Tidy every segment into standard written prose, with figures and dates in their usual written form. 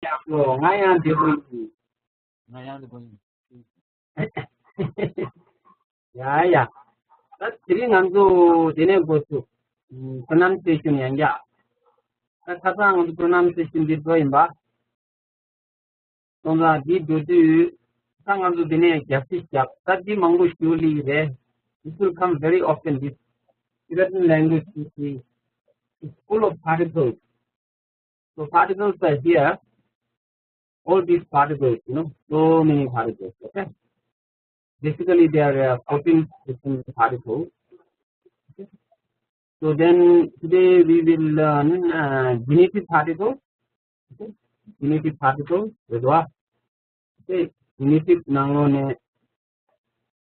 So, ngayon, Ngayon, going. yeah. That's three nganzo dine gosu. Pronunciation yanga. That's how pronunciation did go in ba. So that did do sanganzo dine justice jap. That the mango surely there. This will come very often. This Tibetan language is full of particles. So particles are here. All these particles, so many particles. Okay. Basically, there are 14 different particles. Okay. So then today we will learn genitive particles. Okay. Genitive particles. Okay. Genitive nangone.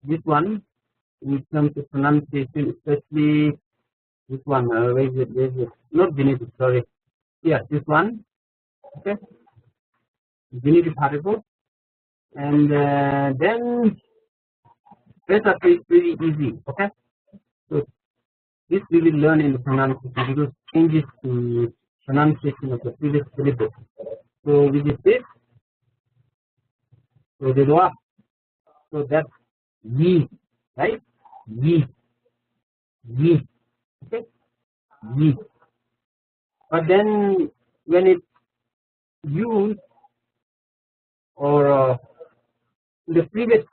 This one in terms of pronunciation, especially this one. Where is it? Not genitive. Sorry. Yeah, this one. Okay. Genitive particles. And then rest of it is pretty easy. Okay. So this we will learn in the pronunciation because changes to pronunciation of the previous syllable. So this is this. So the dua. So that's ye, right? Ye, okay, ye. But then when it's used or the previous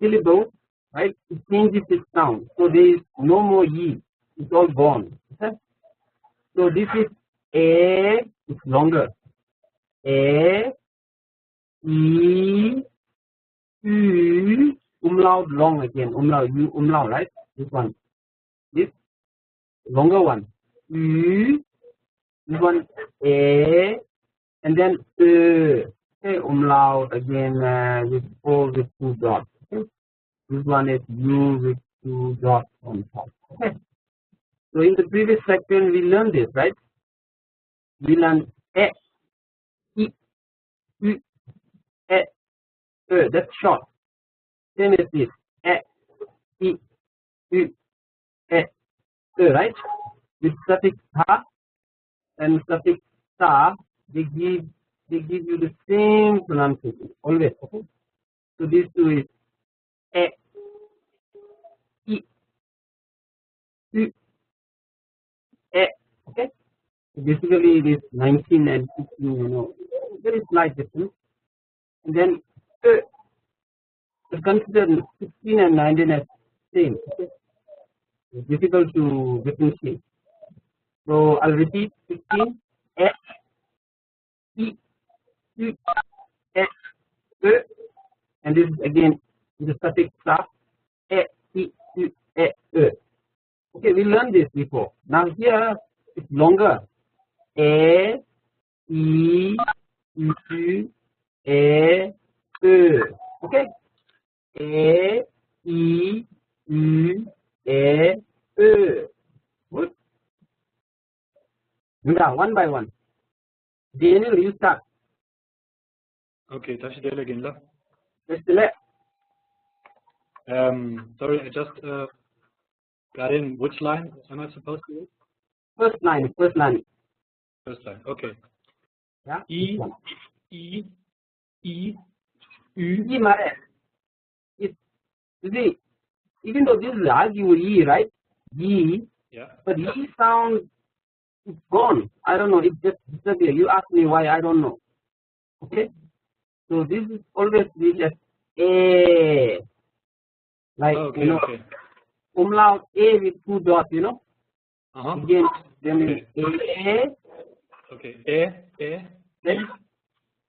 syllable, right? It changes its sound. So there is no more ye. It's all gone. Okay? So this is a. It's longer. A, e, u, umlaut long again. Umlaut, right? This one. This longer one. U, this one a, and then okay, umlaut again with all with two dots. Okay? This one is u with two dots on top. Okay. So in the previous section we learned this, right? We learned e, i, u, e, that's short. Same as this. E, i, u, e, right? With suffix ha and suffix sa, they give you the same pronunciation always. Okay. So these two is e, i, u, e. Okay. So basically it is 19 and 16. Very slight difference. And then consider 16 and 19 as same. Okay. It's difficult to differentiate. So I'll repeat 16 e, i, u, e, and this is again the suffix sa, e, i, u, e, Okay, we learned this before. Now here it's longer. E, I, U, E, Okay? E, I, U, E, Good? Now, one by one. Daniel, you start. Okay, darf ich dir again, la? Just let. Sorry, I just got in. Which line am I supposed to read? First line. First line, okay. Yeah. I, U. It's, you see, even though this is argue E, right? E, Yeah. but E sound is gone. I don't know. It just disappeared. You ask me why, I don't know. Okay? So this is always read as A. Like, okay, okay. Umlaut A with two dots, Again, then okay. A. Okay. Then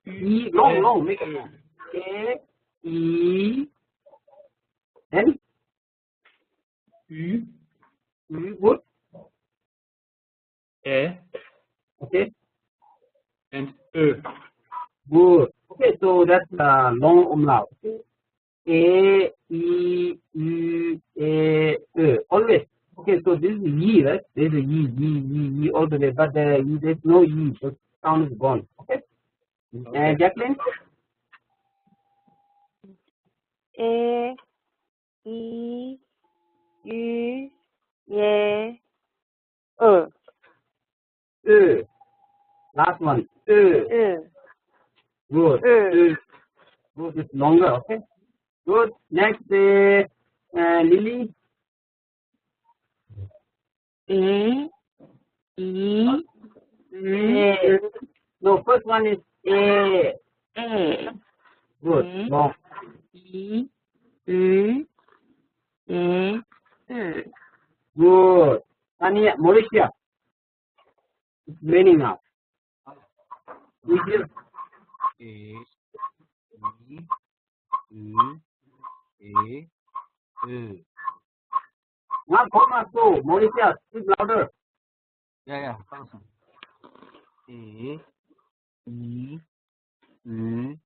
E, long, make it long. A, E, then U, good. E, Okay. and Good. Okay, so that's long umlaut. Okay. A, E, U, E, always. Okay, so this is E, right? There's a E all the way, but there's no E. The sound is gone. Okay. Jacqueline? E, I, U, E, Last one. Good. Good. It's longer. Okay. Good. Next, Lily. E. A. No, first one is A. A. Good. Long. E. U. E. Good. Tania, Mauricia. It's raining now. Easier. A, E, U, A, Now, comma, so, Mauricia, speak louder. Yeah,放松. A, E, U,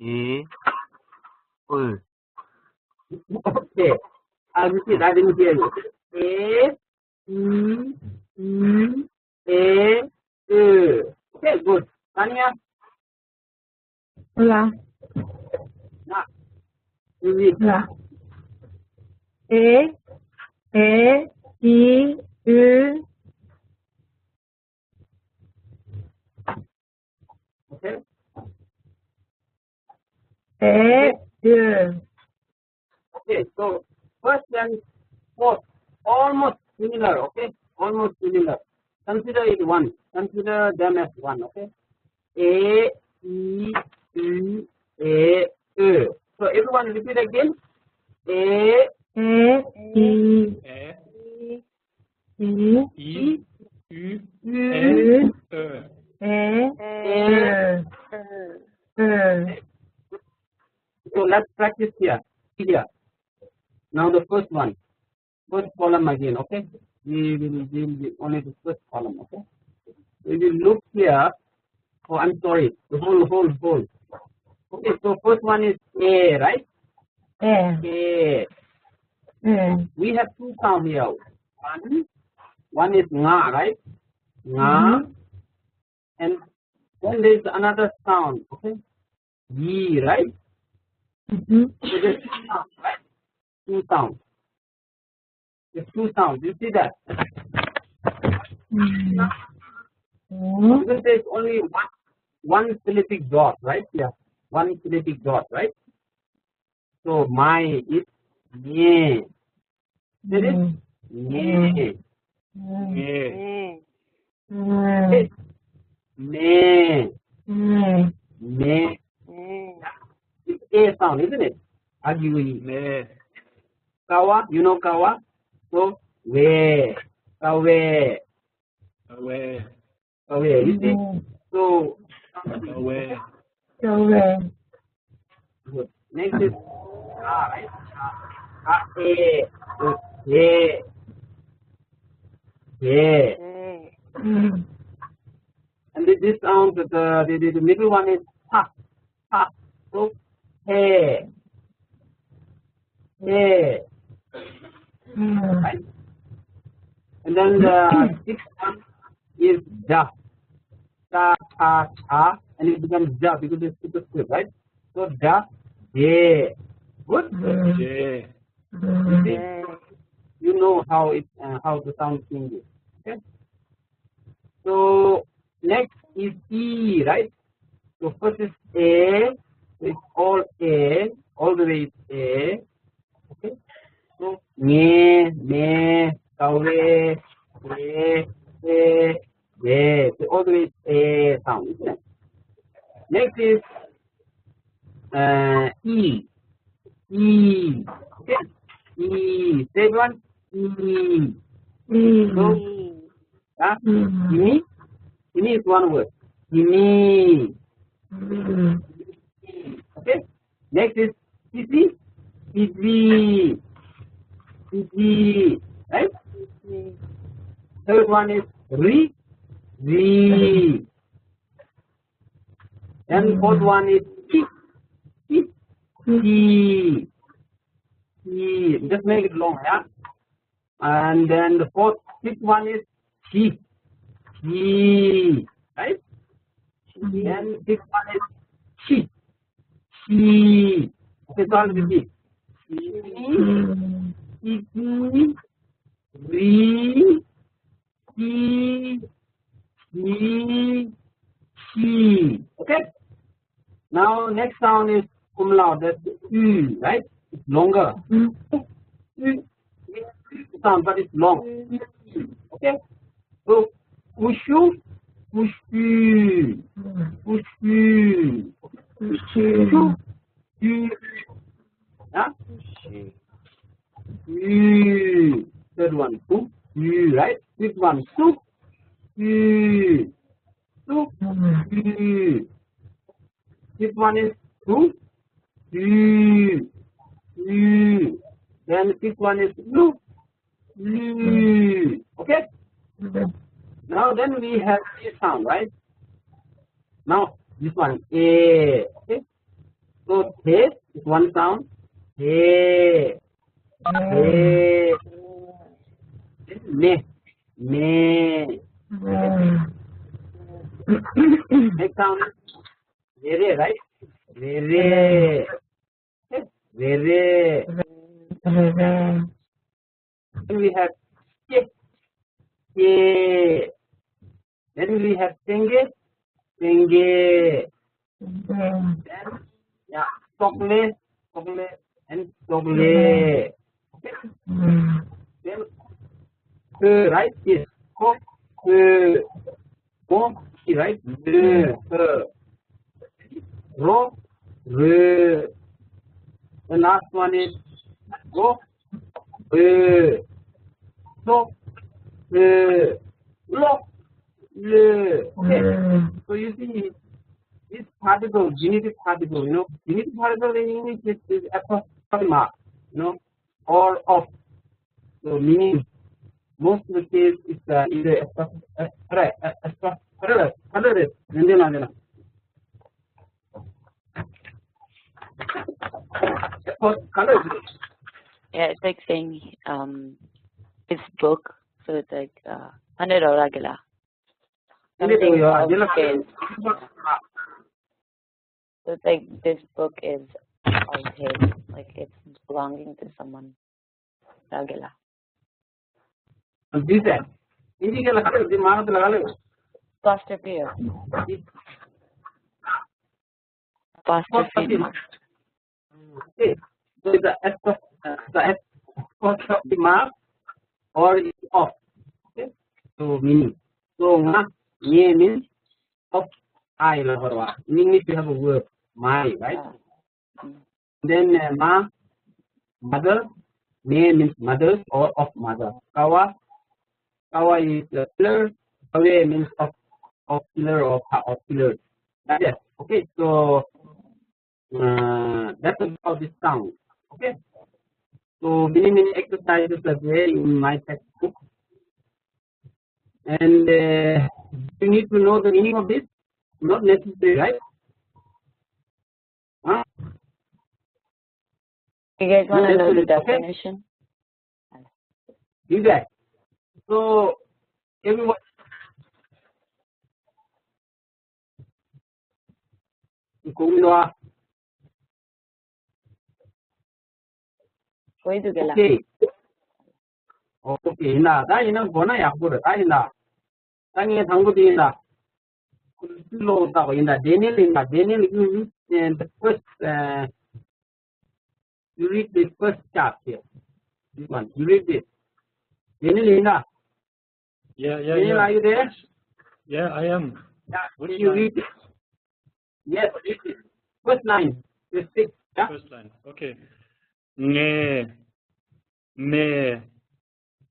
A, Okay. I'll repeat. I didn't hear you. A, E, U, A, Okay, good. Tania, Hola. now, you read. Hola. E. I. U. Okay. U. Okay, so first and fourth, almost similar, okay? Almost similar. Consider it one. Consider them as one, okay? A, E, U, A, E. So everyone repeat again. A, I. E, I. U, U. A, So let's practice here. Here. Now the first one. First column again, okay? We will deal with only the first column, okay? We will look here. Oh, I'm sorry. The whole. Okay, so first one is A, right? A. We have two sounds here. One is nga, right? Nga. And then there's another sound, okay? Yi, right? So there's two sounds, right? Two sounds. There's two sounds. You see that? Because there's only one syllabic dot, right? Yeah. One syllabic dot, right? So my is nye. That is nye. Me. Me. It's A sound, isn't it? Agui. Me, Kawa, you know kawa? So we. Kawe. away, Kawe. You see? So away, good. Next is A, right? A. A. A. And this sound, the middle one is ha. Ha. So hey. Hey. Right? And then the sixth one is ja. Ta, ta, cha. And it becomes ja because it's superscript, right? So ja, yeah. Good? J, You see? You know how the sound changes. Okay? So next is E, right? So first is A. So it's all A. All the way is A. Okay? So me, kawe, ye. So all the way is A sound, isn't it? Next is E. E. Okay? E. Say one. E. So, ini is one word. Ini. Okay? Next is isi. Isi. Isi. Right? Third one is re. Re. And fourth one is ki. Ki. Just make it long, yeah? And then the fifth one is she. She. Right? And sixth one is she. She. Okay, so I'll repeat. She. Re. She. She. Okay? Now next sound is umlaut. That's right? It's longer. Sound, but it's long. Okay. So ushu, ushu, ushu, ushu, yeah. Third one, right? This one, soup, soup. This one is soup, then this one is blue. Okay. Now then we have this sound, right? Now this one a. Okay. So this is one sound. A. Me. Next sound is very, right? Very. Very. Then we have ke. Then we have tenge. Then yeah, chocolate, and chocolate. Okay. Then right? Yes. Ko, right? Ro, the last one is go, so, lo, okay. So you see, this particle, genitive particle, genitive particle in English is apostrophe mark, or of. So meaning most of the case is either color. Yeah, it's like saying this book, so it's like Hanaragala. Something of his. So it's like this book is of his, like it's belonging to someone. Ragala. This is individual color. The man of the color. Apostrophe. Apostrophe. Okay. So the apostrophe mark or it's off. Okay. So meaning. So ye means of I love. In English we have a word my, right? Then mother. Me means mothers or of mother. Kawa is pillar. Kawe means of pillar or pillar. That's it. Okay, so that's about this sound. Okay, so many exercises are there in my textbook, and you need to know the meaning of this. Not necessary, right? Huh? You guys want to know the definition? Okay. Do that. So everyone. Okay. Okay. Now, that is not going to happen. That is not. That is not going to happen. Daniel, you read the first. You read the first chapter. This one. You read this. Daniel, Yeah. Daniel, are you there? Yeah, I am. Yeah. Which Can you line? read it? Yes. Read it. First line. The sixth. Yeah. First line. Okay. Nge, me,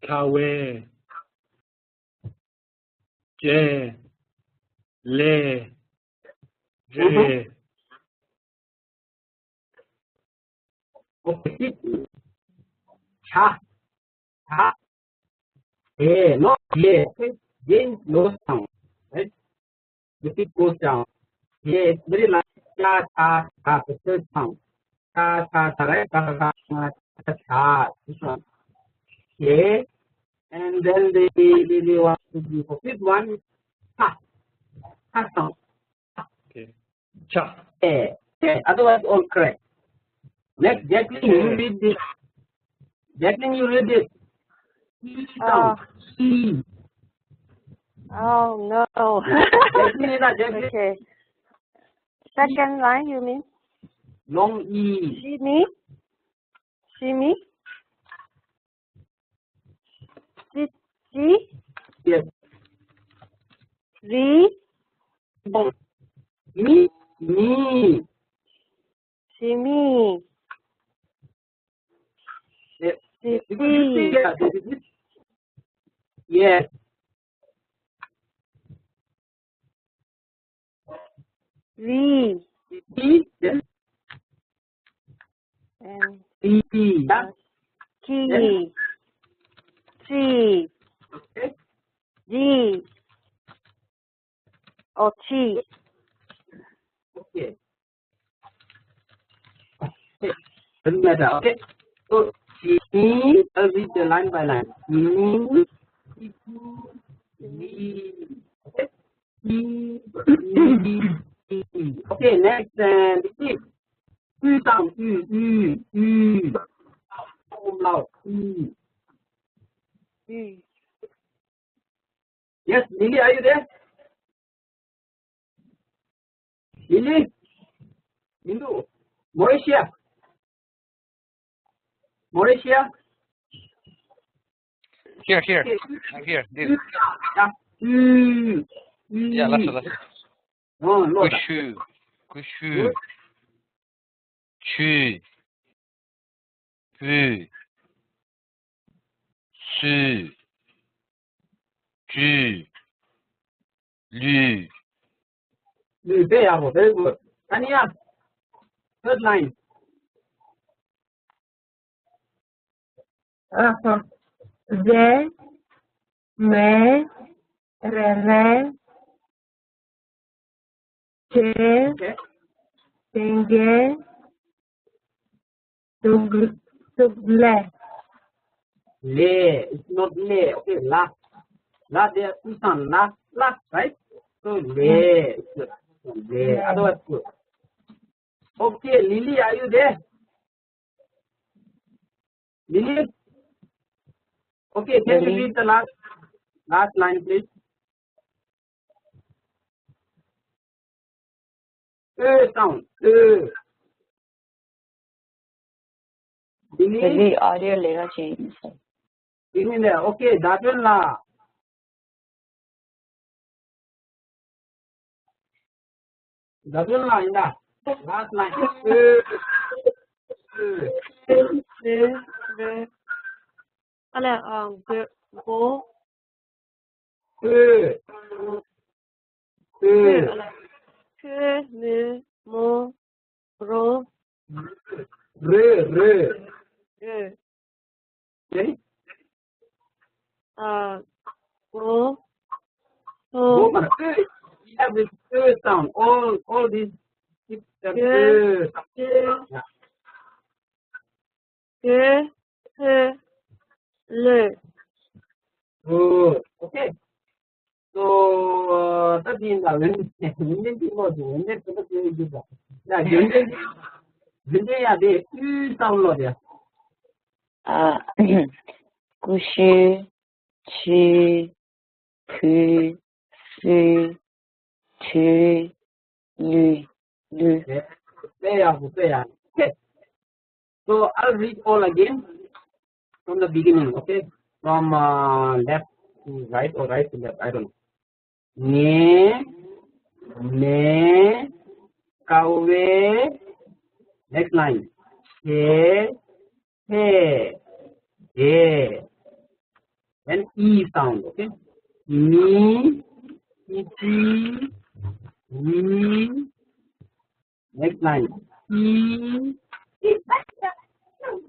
kawe, je, le, je. Okay. Ha. Not yeah. Okay. Then no sound. Right. The feet goes down. Yeah, it's very like the third sound. Right? This one. Yeah. And then they want to do for fifth one. Ha sound. Okay. Cha. Yeah. Otherwise all correct. Next, Jacqueline, you read this. Jacqueline, you read this. Sound. Oh no. Jacqueline, Okay. Second line, you mean? Long E. See me? See me? See? Yes. See? Long. Me. Me. See me? Yes. See You could see it. Yes. V. E. Yes. And E. Yeah. T. Yes. C. Okay. D. Or T. Okay. Okay. Doesn't matter. Okay. So me, I'll read the line by line. Me. Okay. E. Okay. Next and repeat. Sound. Loud. Yes, Lily, are you there? Lily? Hindu? Mauritius? Mauritius? Here. Okay. I'm here. This. Yeah. Yeah, let's. No, no. Kushu. Chu. Pu. Su. Ju. Lu. Very good. Tanya, third line. Ve, me, re, che, Okay. tenge, tugle. Le. It's not le. Okay, la. La, there are two sounds. La, right? So, le. Le. Otherwise, good. Okay, Lily, are you there? Lily? Okay, can you Lily? read the last line, please? Sound. Lily? Lily, audio लेगा चाहिए sir. Give me there. Okay, that one la. That one la in the last line. Go, mo, ro, Okay? go, Go so, for it. We have this sound. All these keep the yeah. le. Good. Okay. So that means that when people do, when they put the good. Yeah, when they are there, sound lot there. Kushu, chu, pu, su, tu, lu. Yeah. Okay. So I'll read all again from the beginning. Okay, from left to right or right to left. I don't know. Ne, kawe. Next line. He, then E sound. Okay. Ni, iti, ni. Next line. E.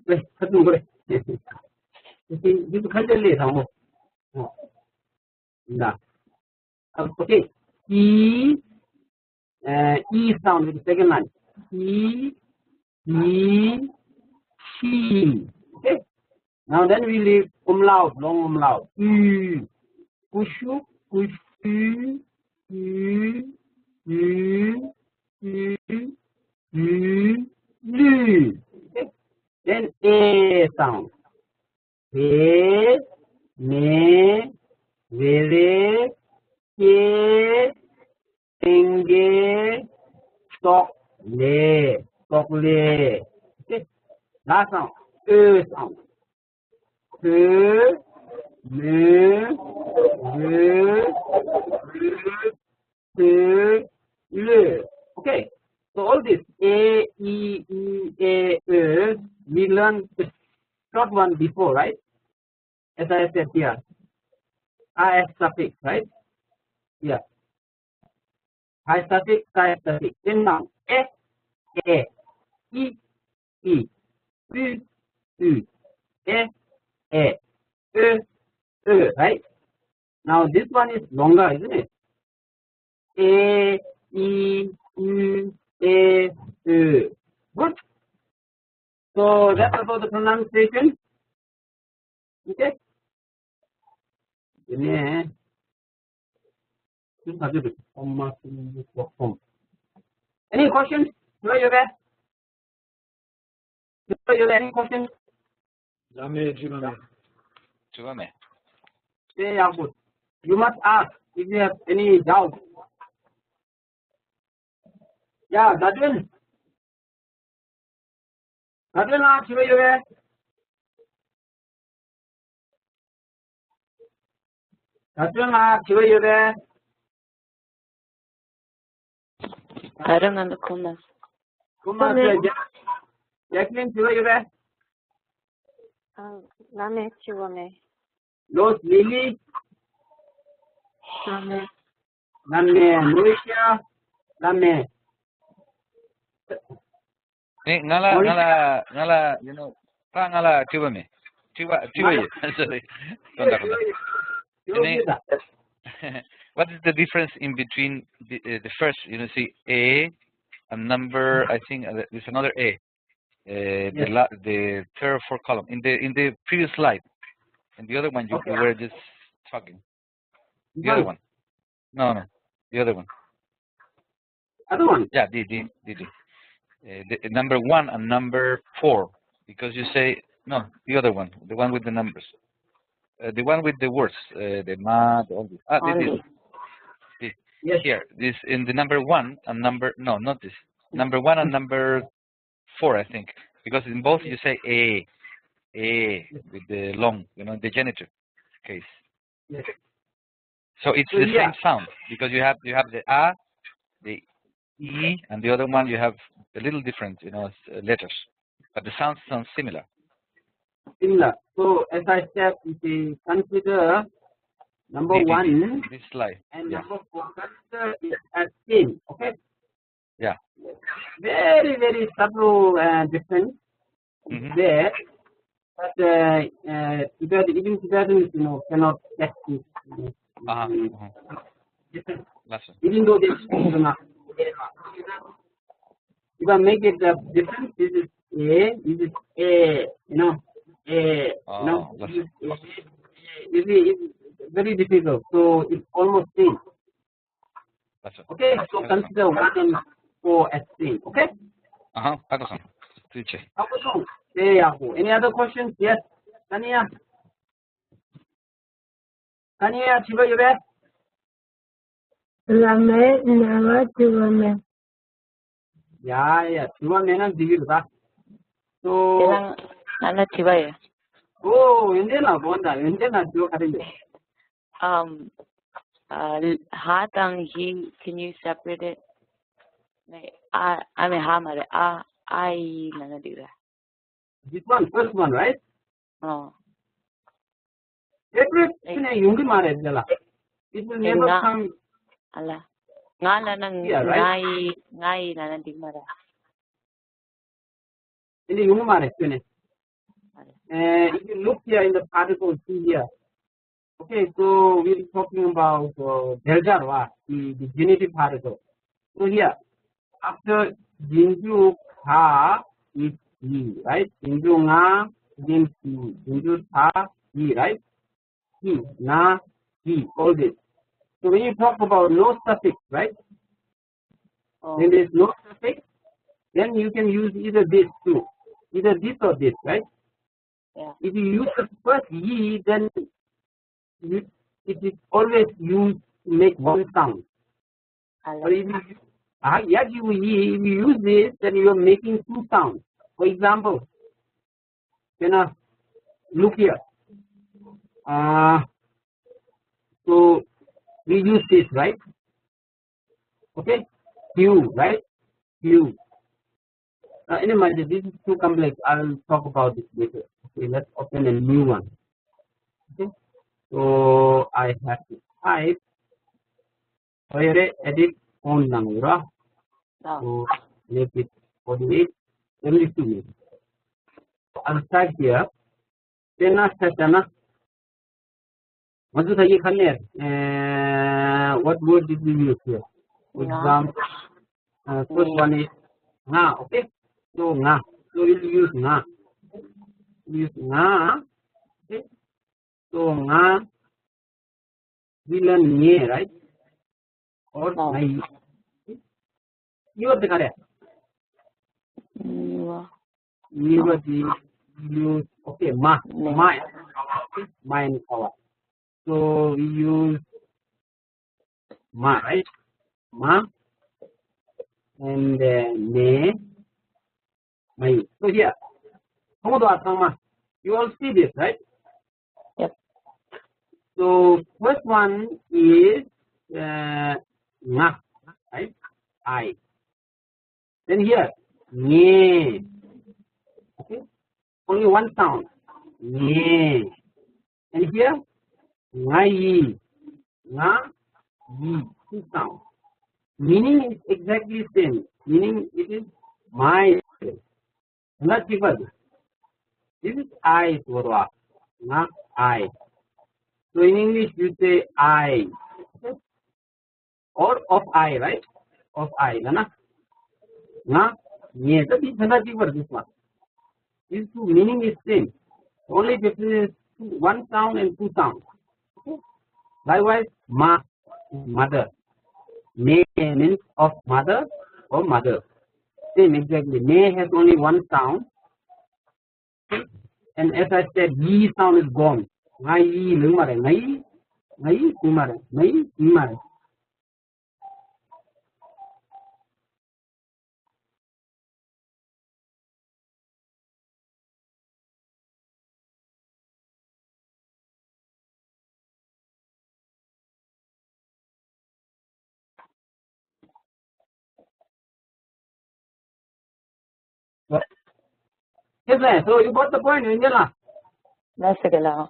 Wait, खत्म करे. ये तो खत्म ले था वो. ना. Okay. E sound with the second line. She. Okay. Now then we leave umlaut, long umlaut. Kushu, kushu, lu. Okay. Then A sound. Me, vere, ke, tenge, Stock, le, stock, le. Okay. Last sound, sound. Le. Okay. So all this A, E, E, A, we learned the short one before, right? As I said here, I suffix, right? Yeah. I suffix, I suffix. Then now, S, A, E, E, U, U, S, A, right? Now this one is longer, isn't it? A, E, U, A, Good. So that's about the pronunciation. Okay. Any questions? Do you have? Any questions? Lame, Jimame. Chubame. Yeah, good. You must ask if you have any doubt. Yeah, Dadwin. Dadwin, ask where you are. Dadwin, ask where you are. I remember Kumas. Kumar, Jacqueline, where you are? Lame, Chiwame. Los Lily, Lame. Lame, Mauricia, Lame. Ngala, you know, pa ngala chubame. Chuba, sorry. Konda. What is the difference in between the first, you know, see A and number, I think there's another A. The third or fourth column in the previous slide, and the other one you were just talking. The other one. No, the other one. Other one. Yeah, the number 1 and number 4, because you say no, the other one, the one with the numbers, the one with the words, the ma, all this. This. Yes. Here, this in the number 1 and number not this. Number 1 and number 4, I think, because in both you say A with the long, you know, the genitive case. Yes. So it's the same sound, because you have the A, the E, and the other one you have a little different, you know, letters, but the sound sounds similar. Similar. So as I said, if we consider number 1 this slide and number 4, consider it as same. Okay. Yeah. Very, very subtle difference there, but even Tibetans, you know, cannot get this. Difference. Even though they speak enough. If I make it different, this is A, this is A, you know, A, you know, it's very difficult. So it's almost same. Okay, so consider 1 and 4 as same. Okay. Any other questions? Yes. Tania, Chiba, you there? Lame, never Chiwame. Yeah. Chiba means divil, ba? So. Nana Chivaya. Oh, Indiana, Bonda, Indiana, you Hat and he, can you separate it? I mean, Hamare. I Nana do that. This one, first one, right? Oh. Separate, it will never come. Allah. Ngala nang ngai Nana Digmara. If you look here in the particle, see here. Okay, so we're talking about Delgarwa, the genitive particle. So here, after Jinju Ha is He, right? Jinju Nga, then He. Jinju Ha, He, right? He, Na, He, all this. So when you talk about no suffix, right? When there is no suffix, then you can use either this too. Either this or this, right? Yeah. If you use the first Yi, then it is always used to make one sound. But if you Yes, you use this, then you are making two sounds. For example, look here. So we use this, right? Okay, Q, right? Q. Anyway, this is too complex. I'll talk about this later. Okay, let's open a new one. Okay, so I have to type. Edit phone number. So make it 48, 72 minutes. I'll type here. Then what word did we use here? For example, first one is nga. Okay, so nga. So we'll use nga. Use nga. Okay, so nga. We learn nye, right? Or nai. You are the correct. You are the use. Okay, ma. Ma in power. So we use ma, right? Ma and ne, mai. So here, you all see this, right? Yep. So first one is nga, right? I. Then here, ne. Okay, only one sound, ne. And here, ngai, nga, yi, two sounds. Meaning is exactly same. Meaning it is my, not people. This is I, not I. So in English you say I, or of I, right? Of I, na, yes. That is not people. This one. These two meaning is same. Only difference is one sound and two sounds. Likewise, ma, mother. Ne means of mother or mother. Same exactly. Ne has only one sound. And as I said, yi sound is gone. Ngai yi lumare. Ngai lumare. Ngai lumare. Yes, so you got the point, Angela? That's a good one.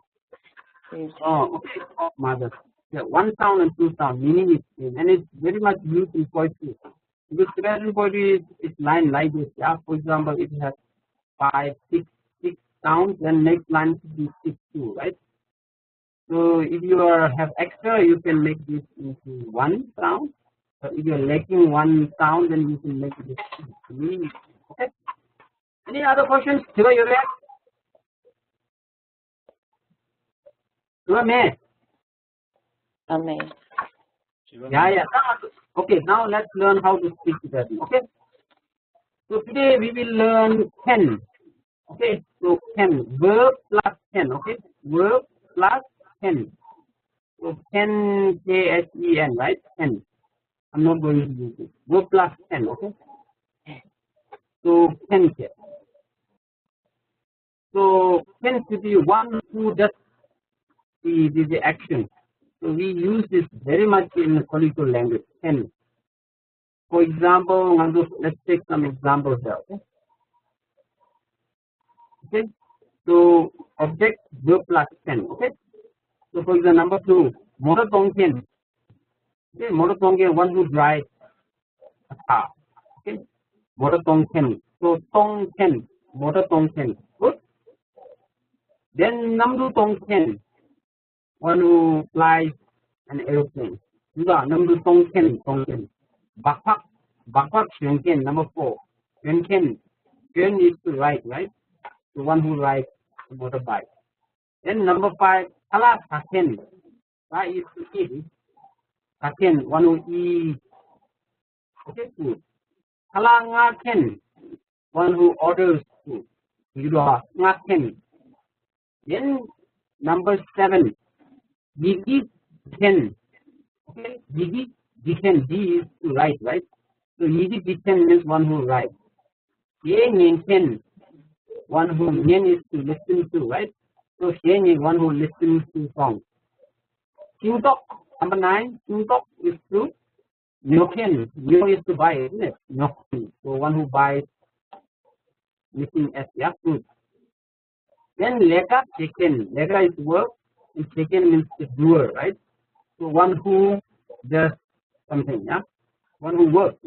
Oh, okay. Mother. Yeah, one sound and two sound, meaning is same. And it's very much used in poetry. Because Tibetan poetry is line like this. Yeah, for example, it has 5, 6 sounds, then next line should be 6 too, right? So if you have extra, you can make this into one sound. But if you're lacking one sound, then you can make it into meaning. Okay. Any other questions? Shiva, you're there? Shiva, may? Amen. Yeah. Okay, now let's learn how to speak Tibetan. Okay. So today we will learn 10. Okay. So 10. Verb plus 10. Okay. Verb plus 10. So 10 KSEN, right? 10. I'm not going to use it. Verb plus 10. Okay. So 10 here. So 10 to be one who does the action. So we use this very much in colloquial language. 10. For example, let's take some examples here. Okay. So object verb plus 10. Okay. So for example, number 2, motor tongken. Okay, motor tongken, one who drives a car. Okay. Motor tongken. So tongken, motor tongken. Good. Then number tongken, one who flies an aeroplane. Number tongken. Bakpak Yonken, number 4. Yonken is to ride, right? The one who rides a motorbike. Then number 5, Kala Kaken. Right, is to eat. Kaken, one who eats. Okay, food. Kala Ngaken, one who orders food. Ngaken. Then number 7, Gigi Ken. Okay, Gigi Ken, G is to ride, right? So easy dictation means one who writes. Yen, one who is to listen to, right? So Yen is one who listens to songs. Tok, number 9, Tok is to Nyoken. Nyo is to buy, isn't it? Nyoken. So one who buys, missing S, yeah, food. Then Leka, Chicken. Leka is work, and Chicken means the doer, right? So one who does something, yeah? One who works.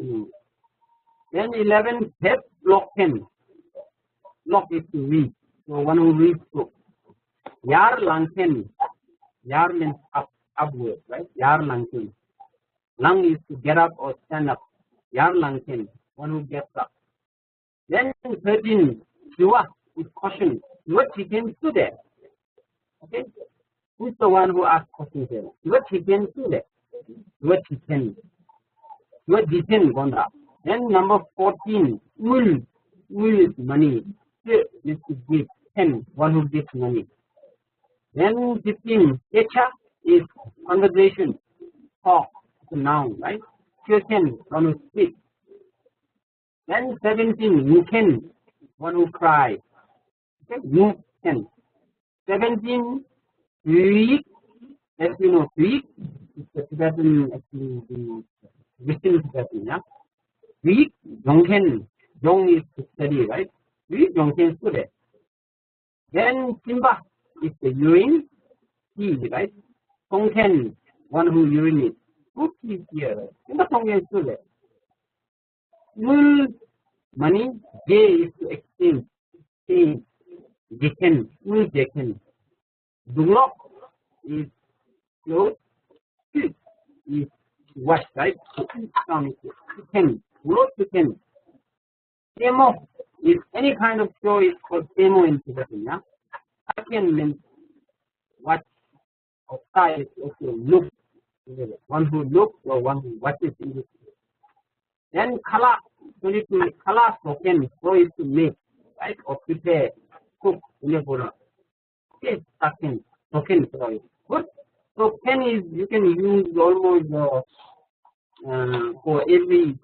Then 11, Pep, Locken. Lock is to read. So one who reads books. Yar Lanken. Yar means upward, right? Yar Lanken. Lang is to get up or stand up. Yar Lanken. One who gets up. Then 13, Shiva is caution. What he can do there? Okay? Who's the one who asks questions there? What he can do there? What he can. What he can go up. Then number 14, Ul. Ul is money. Is to give. 10, one who gives money. Then 15, Echa is conversation. Talk. It's a noun, right? 10, one who speaks. Then 17, Nuken, one who cries. Okay, Nuken. 17, Week, as you know, Week is the Tibetan, actually, the Western Tibetan, yeah? Week, Jongken, Jong is to study, right? Week, Jongken, student. Then Simba is the urine, he, right? Tongken, one who urinates. Who is here, right? Simba Tongken, student. Mul, money, J is to exchange, change, Jeken, Mul Jeken. Dunglok is clothes, silk is wash, right? So down to 10, close to 10. Temo is any kind of show is called Temo in Tibetan, yeah? Aken means watch, or Sai is also look, one who looks or one who watches in this. Then Kala, 22, Kala spoken, so is to make, right? Or prepare, cook, okay, token, sorry. Good. So pen is, you can use almost for every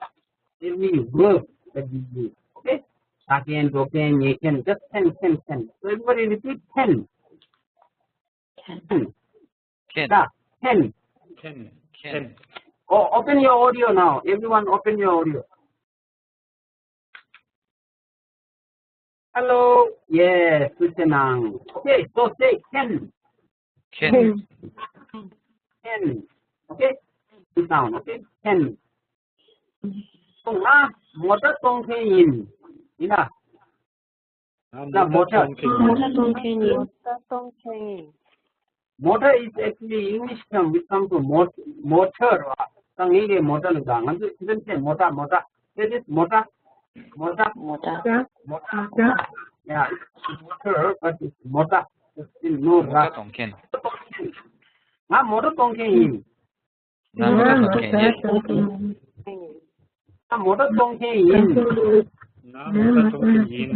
verb that we use. Okay? Taken, token, yaken, just 10. So everybody repeat 10. 10. Ken. 10. 10. Oh, open your audio now. Everyone open your audio. Hello. Yes, Suchanang. Okay, so say 10. Ken. 10. Okay? Sit down, okay? 10. So now, motor tongke yin. Ina. The motor. Motor is actually English term which comes to motor. Sang ini motor juga. Nanti even say motor. It is motor. Yeah, it's motor, but it's motor. It's still no Motor tongken. Nah, motor tongke yin. Na motor tongken. Nah, motor tongke yin. Na motor tongken yin.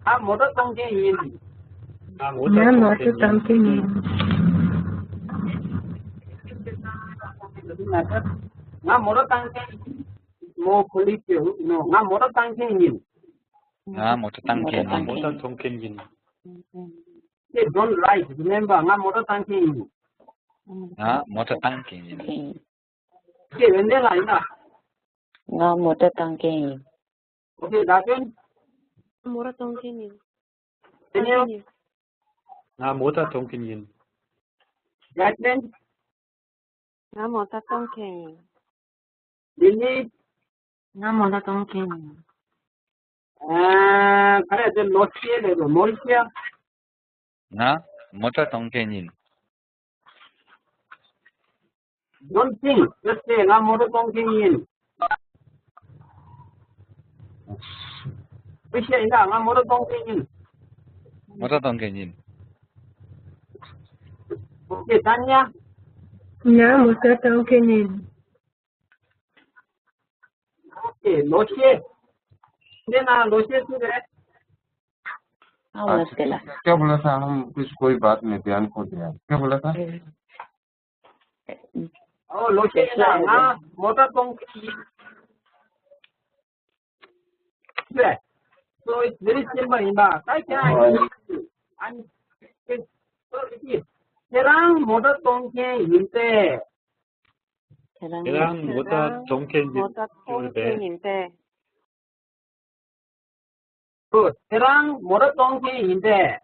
Ah, motor tongke yin. Na motor tongken yin. Doesn't matter. Nah, motor tongke yin. More colloquial, no. Nah, motor tongke yin. Na motor tongken. Na motor tongken yin. Okay, don't write. Remember, nah, motor tongke yin. Na motor tongken. Okay, when they line up. Nga motor tangking. Okay, that one. Mura tongkinin. Daniel, Na motor tongken yin. that one. Nga mota tongkinin. Lily, Nga mota tongkinin. correct. The Moisia. Na motor tongken. Don't think. Just say, nah, motor tongke yin. Which is nah, motor tongke yin. Motor tongken. Okay, Tanya. Nga mota tongkinin. Okay, Loche. Then Loche to that. क्या बोला था हम कुछ कोई बात में ध्यान खो दिया क्या बोला था Oh, Loche, nah, motor tongke yin. Yeah. So it's very simple, Imba. I can I'm so it is. Kerang motor tongke inte. 계란 뭐다 동캔 뭐다 통캔인데 Good. Kerang motor tongke inte.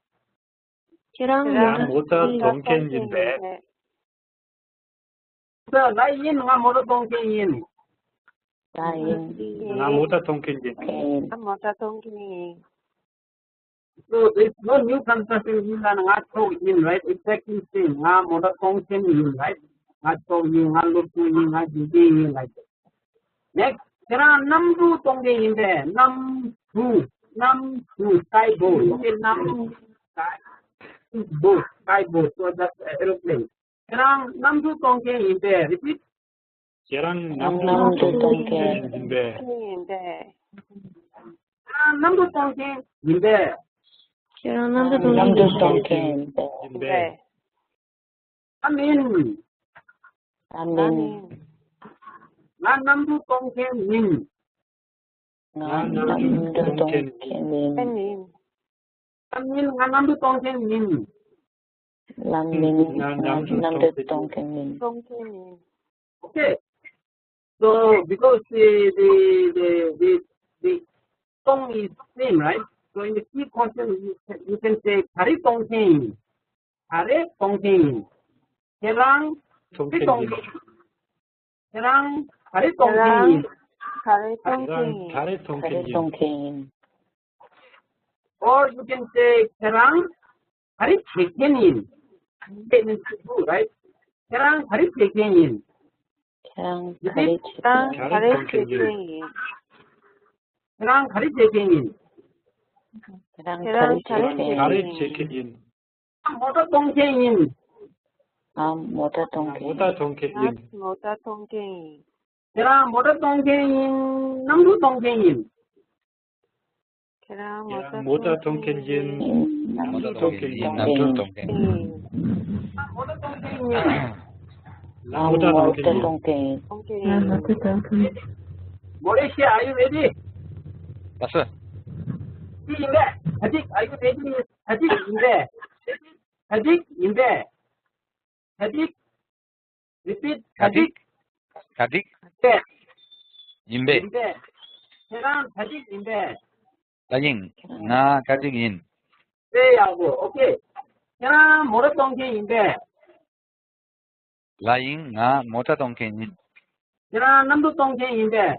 계란 뭐다 동캔인데 So lai in nga motor tongke in. 나 뭐다 동캔인 뭐다 통캔이 So there's no new construction in nga so in, right? Exactly same. Nga motor tongke in, right? Nga so in, nga look in, nga jiji in, like that. Next, kerang namdu tongke inte. Nam2 sky boat. Okay, sky boat. So that's aeroplane. Kerang namdu tongke inte. Repeat. 계란 남도 동캔인데 통캔인데 남도 동생 인데 남도 남도 동캔인데 네 아멘 아멘 난 남도 동생님 남도 동캔인 팬님 아멘 난 남도 동생님 남민 남도 동캔인 통캔님 okay so because the song is same, right? So in the key question you can say 가리 동생 계랑 동캔인 계랑 가리 동생 가래 통캔이 가래 동캔인 or you can say 계랑 가리 check-in. It means to do, right? 계랑 가리 check-in. 그냥 가래 통캔이 계랑 가리 check-in. 그냥 가래 체크인 모터 동생인. 뭐다 동캔 뭐다 동캔인 뭐다 통캔이 계랑 모터 동생인. 남도 동생인. 계란 뭐다 동캔인 남도 남도 동캔인 동캔인 남도 동캔 모터 동생인. 뭐다 뭐다 동캔인 동캔 Malaysia, are you ready? 봤어? 인데 아직 are you ready? 아직 repeat 가딕 네 인베 인데 계란 아직 인데 라잉 나 가딕인 네하고 오케이 계란 모터 동생인데 라잉 나 모타 동캔인 계란 남도 동생인데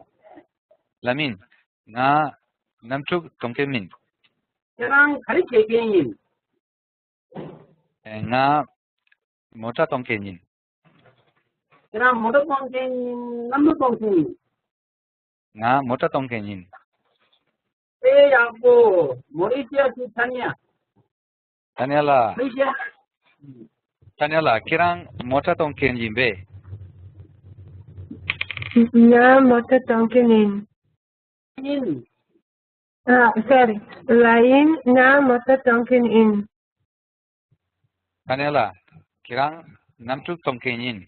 라민 나 남쪽 동캔민 계란 가리 check-in. 나 모타 동캔인 계란 모터 동생인. 남도 동생인 나 모타 동캔인 네하고 마laysia 시탄이야. 다니엘라 마laysia 키랑 모타 동캔인 베 나 뭐다 통캔이 in sorry 라인 나 뭐다 통캔이 다니엘라 키랑 남쪽 동캔인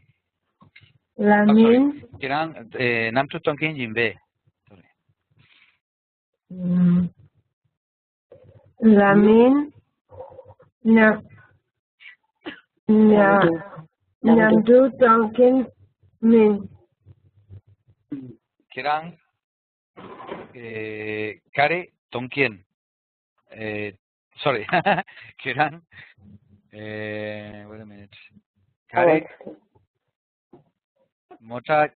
라민 키랑 남쪽 동캔인 베 라민 남도 통캔이 키랑 가리 동캔 sorry 키랑 wait a minute 가리 모타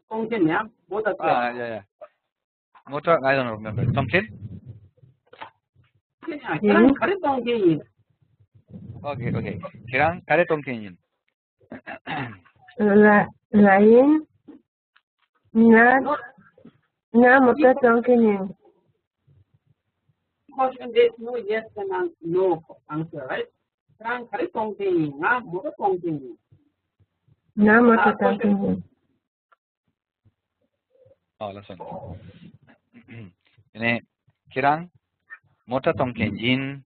동생이야. 모터 yeah 모타 I don't remember 동캔 계란 가리 동생인. okay 키랑 가리 동캔인 라인 나 뭐다 통캔이 Question there's no yes and no answer, right? 계란 가리 동생인. 모터 동생인. 나 뭐다 통캔이 listen ini kirang mota tongkenjin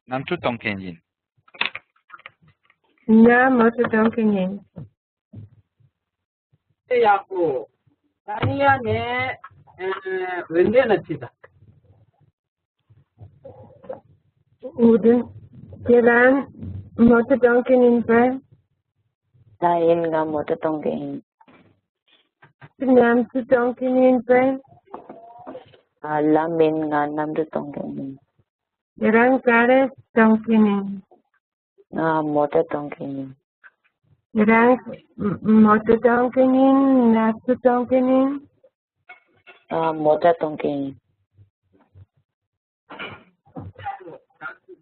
namchu tongkenjin 나 뭐다 통캔이 네하고 다니야 네 When na chita. Uden. Kiran motor donkey in bed. Lain nga mo ta tongkin. Nam to donkey in bed. Lamin nga nam tu tongkin. Kiran kare donkey in. Nga mo ta tongkin. Kiran motor donkey in. Nas to donkey in. Mo ta tongkin.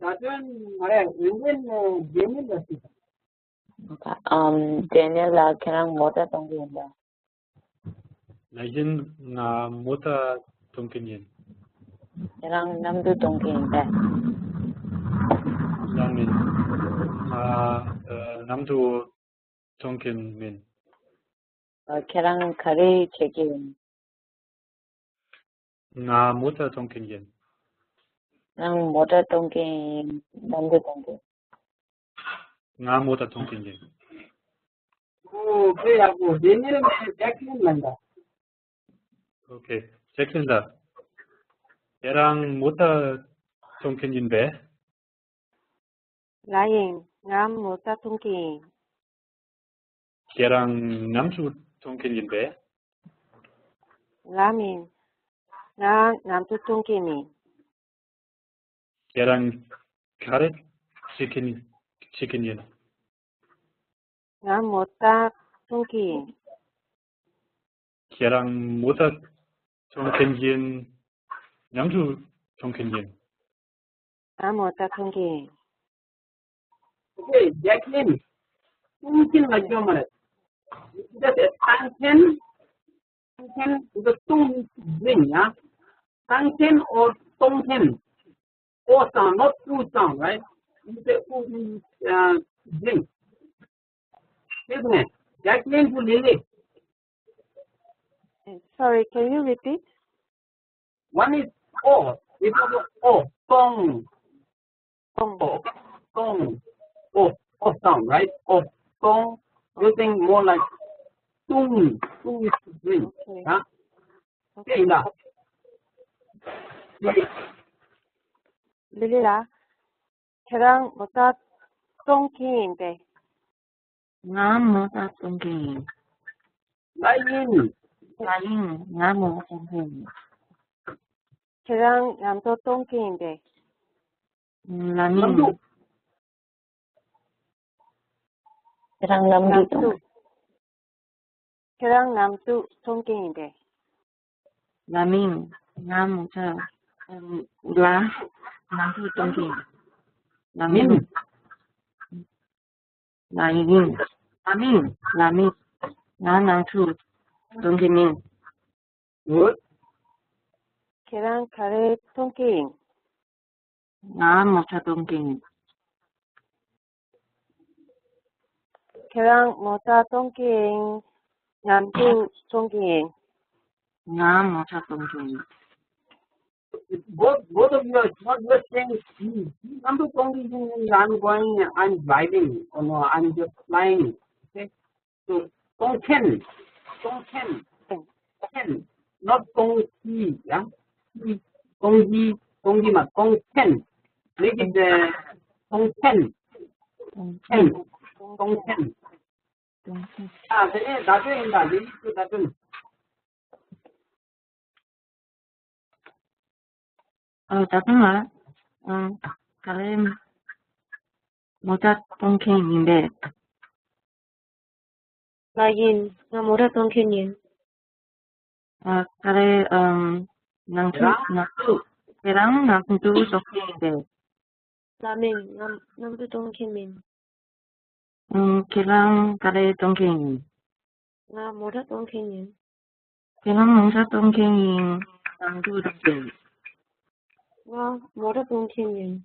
That one, when Jamie na chita. Daniel la kerang mo ta tongkin ba. Lain nga mota tongkinyin. Kerang nam tu tongkin ba. Lamin namdu tongkin min. Kerang kare chekin. Nga mota tongkinyin. Kerang mo ta tongkin nam tu tongkin. Nga mota tongkinyin. Oh, okay, ako. Daniel Jacqueline landa. Okay. Jacqueline, 얘랑 mota tongkinyin be? Lying. Nam motor donkey. 얘랑 남주 tongkinyin be? Lamin. Nam to donkey in. 얘랑 carrot chickenyin. Nam motor donkey. 얘랑 mota tongkinyin 남주 tongkinyin. Nam motor donkey. Okay, Jacqueline. Mungkin lagi mana? Just tangken the tung ring, yeah. Tangken or tongken. Or sound, not two sound, right? You say ring. Isn't it? Jacqueline to Lily. Sorry, can you repeat? One is O. It's O. Tong. Tong. O. Tong. O. O sound, right? O. Tong. You think more like tung. Tung is ring. Huh? Okay, now. Lila. Kerang motor donkey in bed. Nga mo ta tongkin. Lain. Lain nga mo tongkin. Kerang nam to donkey in bed. Lamin. Namdu. Kerang nam tu tong. Kerang nam to donkey in bed. Lamin nga mo ta nam tu tongkin. Lamin. Lain. Lamin. Nga nam tu tongkin. Good. Kerang kare donkey in. Nga mo ta tongkin. Kerang motor donkey in. Nam to donkey in. Nga mo ta tongkin. Both of you are not just saying, number only I'm going, I'm driving, or no, I'm just flying. Okay? So, tongken, not tongji, yeah? Tongji, ma, tongken. Make it tongken. Tongken. that's 잠깐만. kalian motor tongkin인데. Lain. Nam motor donkey in. kalian namtu tongkin인데. Lamin. Nam to donkey in. kalian tongkin. Nam motor donkey in. kalian motor tongkin namtu tongkin. Nam motor donkey in.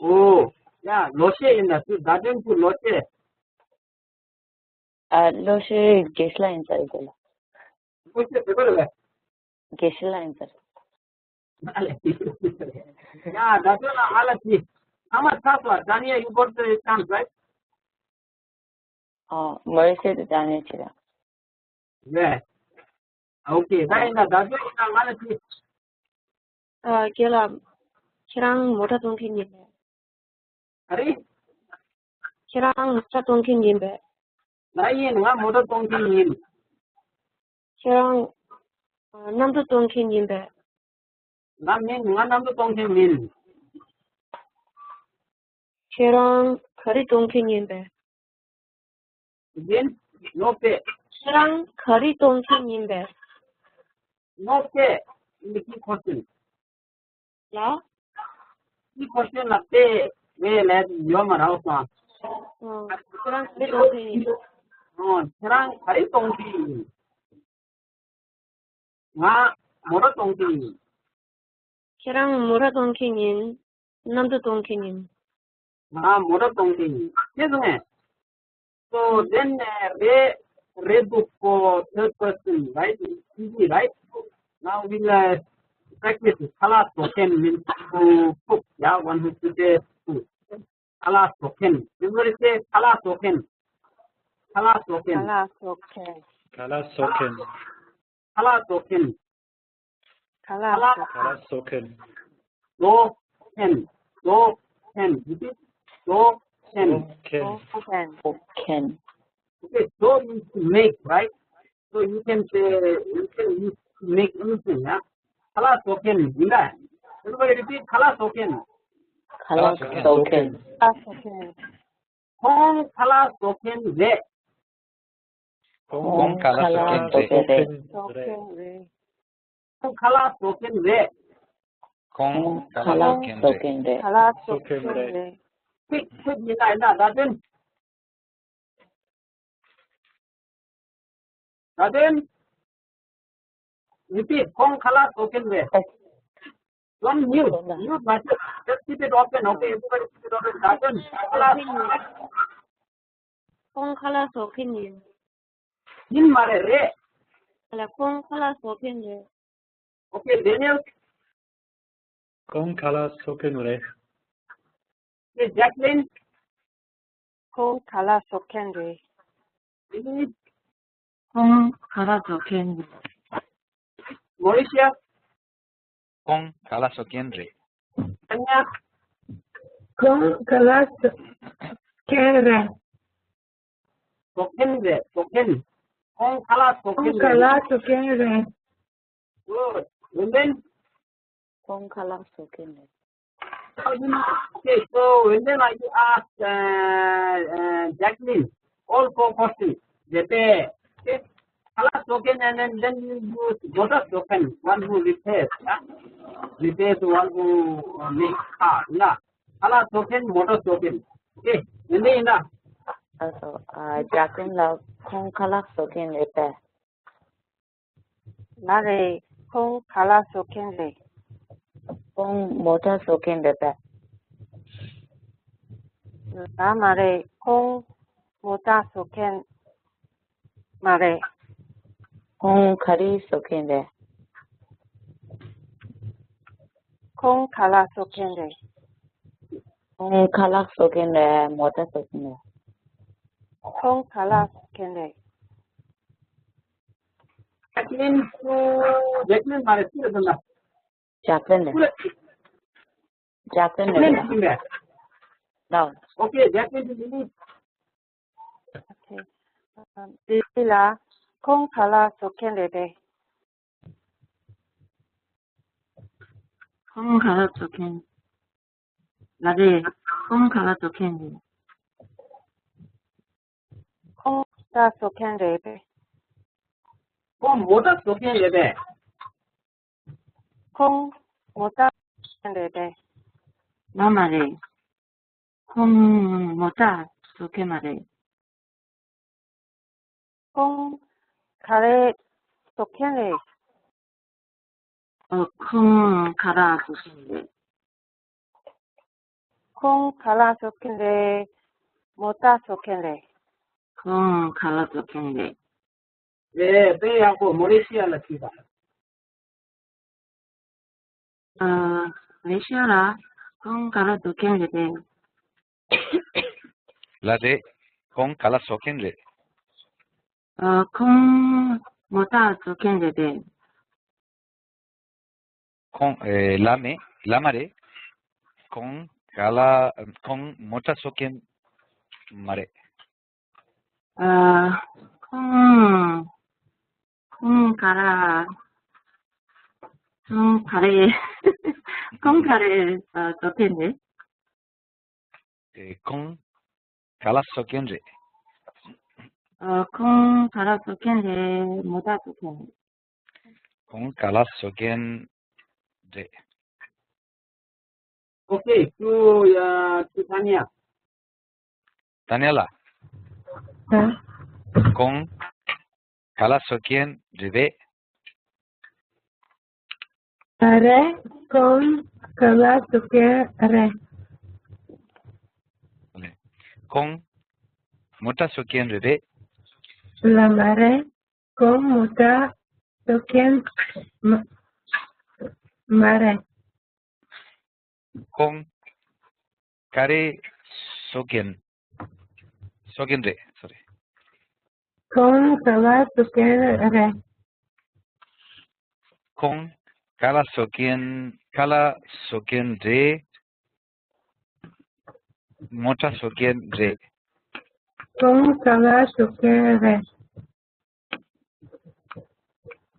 Oh, yeah, Loshe in that, doesn't put Loshe. Loshe gesla answer idola. What's the paper? Gesla answer. Yeah, that's what I'll see. How much Taswa? Dania, you got the chance, right? 머리 세도 다녔지라. Yeah. Okay, right now, that's why I'm going to 걔랑 뭐다 동kin님. Hurry, 걔랑 뭐다 동kin님. Lion, one motor donkey in. 걔랑 남도 동kin님. Namin, one number donkey in. 걔랑 거리 동kin님. Then, no pay. 걔랑 거리 동kin님. No pay. The key question. 야? Key question of pay. Well, as your house. 걔랑 거리 동kin님. Serang hari tongki. Nga moro tongki. 걔랑 뭐라 동kin님. 남도 동kin님. Nga moro tongki. Yes, so then read book for third person, right? Easy, right? Now we'll practice. Kala token means to cook. Yeah, one who to say food. Kala token. Everybody say kala token. Kala token. Kala soken. Kala token. Kala soken. Do ken. Do ken. Repeat. Do ken. Soken. Can. Okay, so means to make, right? So you can say, you can use to make anything, yeah? Kala token, Linda. Everybody repeat, kala token. Kala token. Kong kala token re. Kong kala soken re. Kong kala token re. Kong Kala kala soken re. token. Soken re. Quick, Linda, Rajan. Rajan. Repeat, Kong kala token re. One mute button. Just keep it open, okay? Everybody keep it open. Rajan, kala. 콩칼라 소캔님. In mare re. 알라 콩칼라 소캔님. Okay, Daniel. Kong kala soken re. Okay, Jacqueline. 콩칼라 소캔님. 콩칼라 token. Mauricia. Kong kala soken re. Anya. 콩칼라 소캔래. Token re. Token. Kong kala token re. 콩칼라 소캔래. Good. Women. 콩칼라 token. Okay, so when then I ask Jacqueline all four questions. Okay. Kala token and then you use motor token. One who repairs. Yeah? Repairs one who makes car. Yeah. Kala token, motor token. Okay. When then Also, Jacqueline love 콩칼라 token 레베. 나를 콩칼라 소캔래. 콩 모터 token 레베. 나 말에 콩 모자 소캔 말에 콩 카리 token 레. 콩칼라 소캔래. 콩 칼라 token 레 모터 token 레. 콩칼라 소캔래. Jacqueline mare still doesn't. Jacqueline 레. Jacqueline 레. No. Okay, Jacqueline is in. 오케이. 리라 콩칼라 소캔래베. 콩칼라 token. 나를 콩칼라 token. 콩다 소캔래베. Kong motor token re. 콩 모자 소캔래베. 나 말에 콩 모자 token 말에. 콩 카레 소캔래. 콩 칼라 token 레. 콩 칼라 소캔래. 모자 소캔래. 콩 칼라 token 레. 네, 배하고 모리시아 라티다. 레시아라 콩 칼라 token 레베. La de Kong kala soken re. 콩 뭐다 좋겠는데. con lamare con mota soken mare. 콩 가라. 콩 가래. 콩 가래 좋겠네. Con kala soken re. 콩 가라 좋겠네. 뭐다 좋겠네. Con kala soken re. Okay, to Tanya. Daniela, con kala soken re. Re con kala soken re. Con mota soken re. La mare con muta soken mare. Con kare soken re. Sorry. Con kala soken re. Con kala soken re. Mota soken re. Con kala soken re.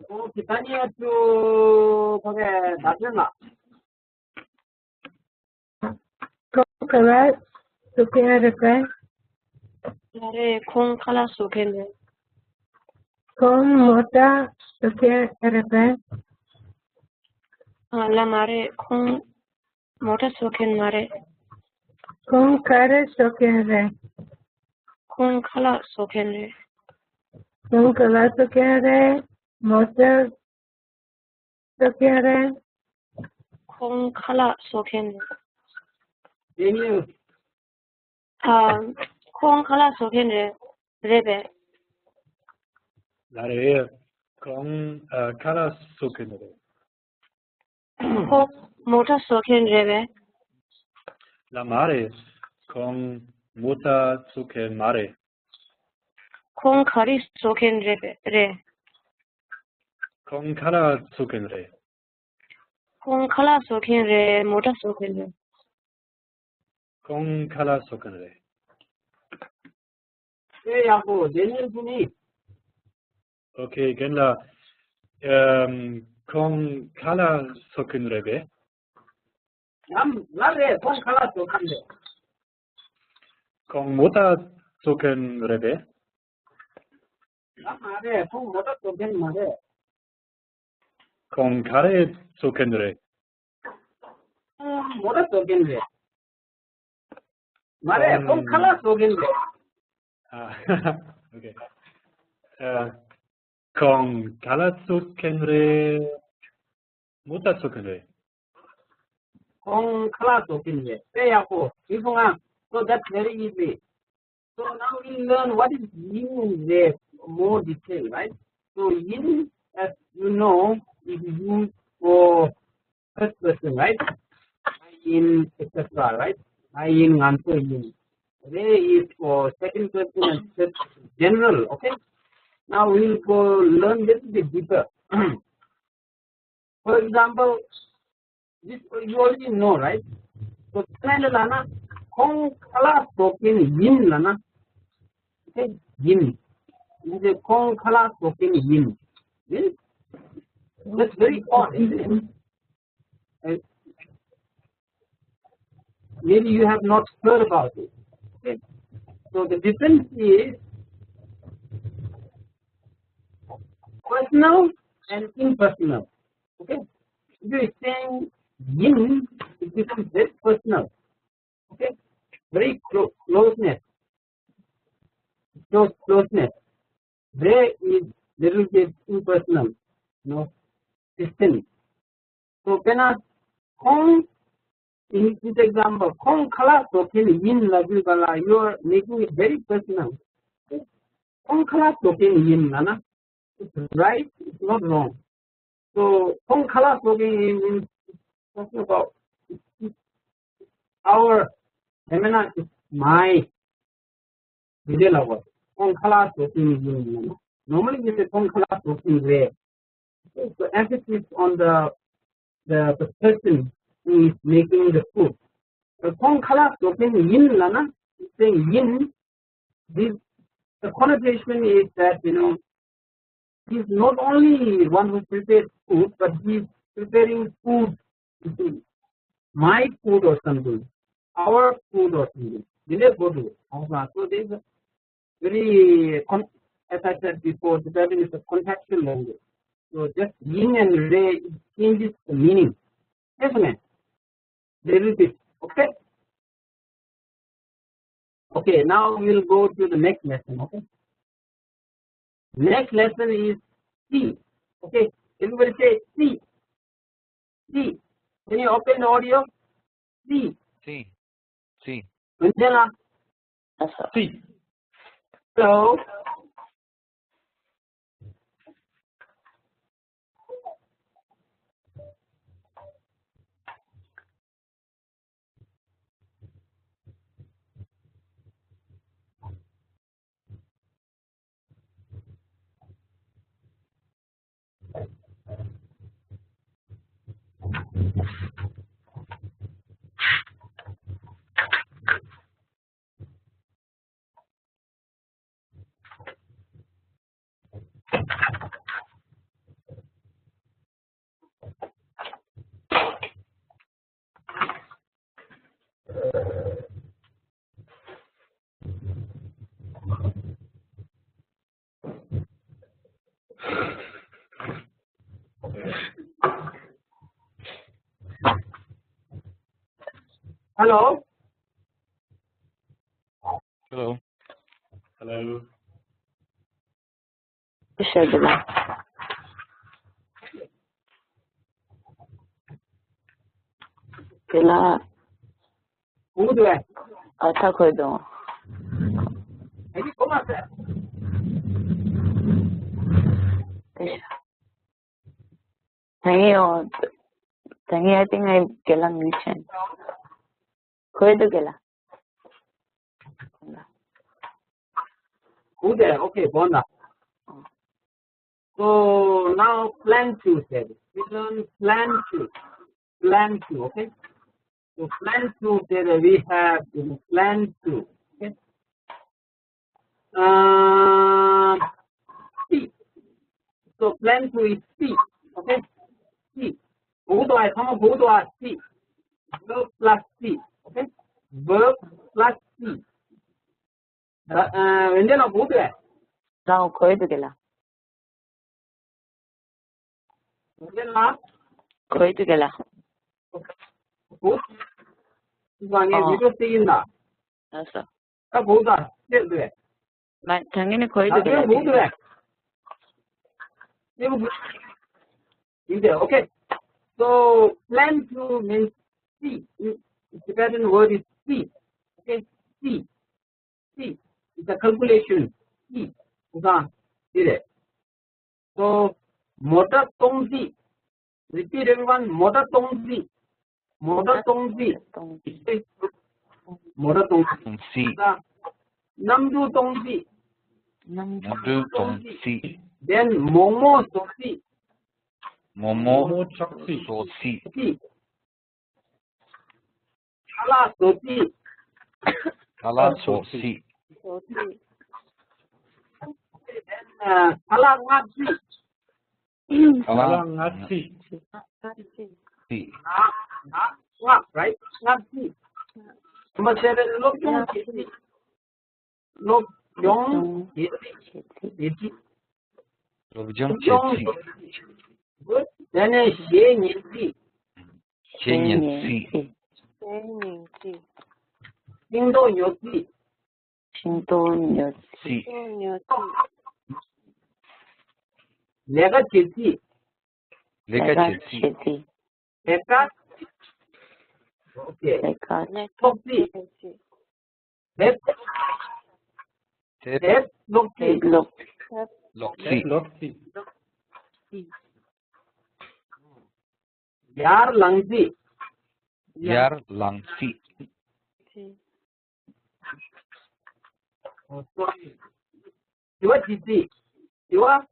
Okay, Tanya to Tanya. Con kala soken re. 나를 콩 칼라 속에는 Con muta soken re. la 말에 콩 모자 속엔 말에 Con kare soken re. 콩 칼라 속에는 Con kala soken re. Muta soken re. 콩 칼라 속에는 Daniel. 콩 칼라 속에는 레베 나를 con kala soken re. 콩 모자 속엔 레베 La mare con mota soken mare. 콩 카리 속엔 레베 레 Con kala soken re. 콩 칼라 속엔 레 모자 속엔 레 Con kala soken re. Hey, Yako, Daniel Puni. Okay, genla con kala soken rebe. Nare, Kong Kala Sokande. Con mota soken rebe. Mare, Kong Mota Soken Mare. Con kare soken re. Mota Soken Re. Mare, Kong Kala Soken Re. Okay. Con kala soken re. Mota soken re. Kong Kala Soken Re. Hey, Yako, Ifunga. So that's very easy. So now we learn what is yin there more detail, right? So yin, as you know, is used for first person, right? In etc., right? I in answer yin. Re is for second person and third person, general, okay? Now we'll go learn a little bit deeper. For example, this you already know, right? So lana Kong Kala Soken yin lana. Okay, yin. This is Kong Kala Soken yin. Yes? That's very odd, isn't it? Maybe you have not heard about it. Okay. So the difference is personal and impersonal. Okay. If you are saying yin, it becomes very personal. Okay. Very closeness. Closeness. There is little bit impersonal, distant. So when I Kong, in this example, Kong Kala Soken Yin Lazibala, you are making it very personal. Kong Kala Soken Yin Nana. It's right, it's not wrong. So Kong Kala Soken Yin is talking about our is my Vijay lover. Kong Kala Soken Yin Nana. Normally we say kong khala sokin re. So emphasis on the person who is making the food. So kong khala sokin yin lana, saying yin. This the connotation is that he's not only one who prepares food, but he's preparing food, my food or something, our food or something. So there's a very, as I said before, the Tibetan is a contextual language. So just yin and re changes the meaning, isn't it? There is it. Okay. Okay. Now we'll go to the next lesson. Okay. Next lesson is C. Okay. Everybody say C. C. Can you open the audio? C. C. C. Angela. C. Hello. Hello. Hello. Hello. Shagala. Kila Who do I? atakodo. Maybe come on, sir. Tangi I think I gelang mission. Koido gela. Who there? Okay, Bonda. So now plan to said. We learn plan to. Plan to, okay? So plan to said we have plan to. Okay? C. So plan to is C. Okay? C. Who do I come? Who do I C? Verb plus C. Okay? Verb plus C. And then who do I? Now koido gela. Then last. Koido gela. Who? One is you see in that. Asa. Who does? Still do it. Ma tangini koido gela. Who do it? Okay. So plan to means C. The Tibetan word is C. Okay. C. C. It's a calculation. C. So motor tongzi. Repeat everyone. Motor tongzi. Motor tongzi. Motor tongzi. C. Namdu tongzi. Namdu tongzi. Then momo sosi. Momo sosi. Kala sosi. Kala sosi. Then kala ngati. Kala Ngati. ngati. Right? Ngati. Number 7. Look yung kiti. Look yung kiti. Lobjong cheti. Good. Then a she niti. Chenyen si. Indo yosi. Shinto nyotsi. Si. Lega cheti. Lega cheti. Eka. Okay. Leka. Toksi. Tep. Tep. Tep. Loksi. Lok. Loksi. Loksi. Yar langzi. Yar langsi. Oh, sorry. Shiva chiti. Tiwa?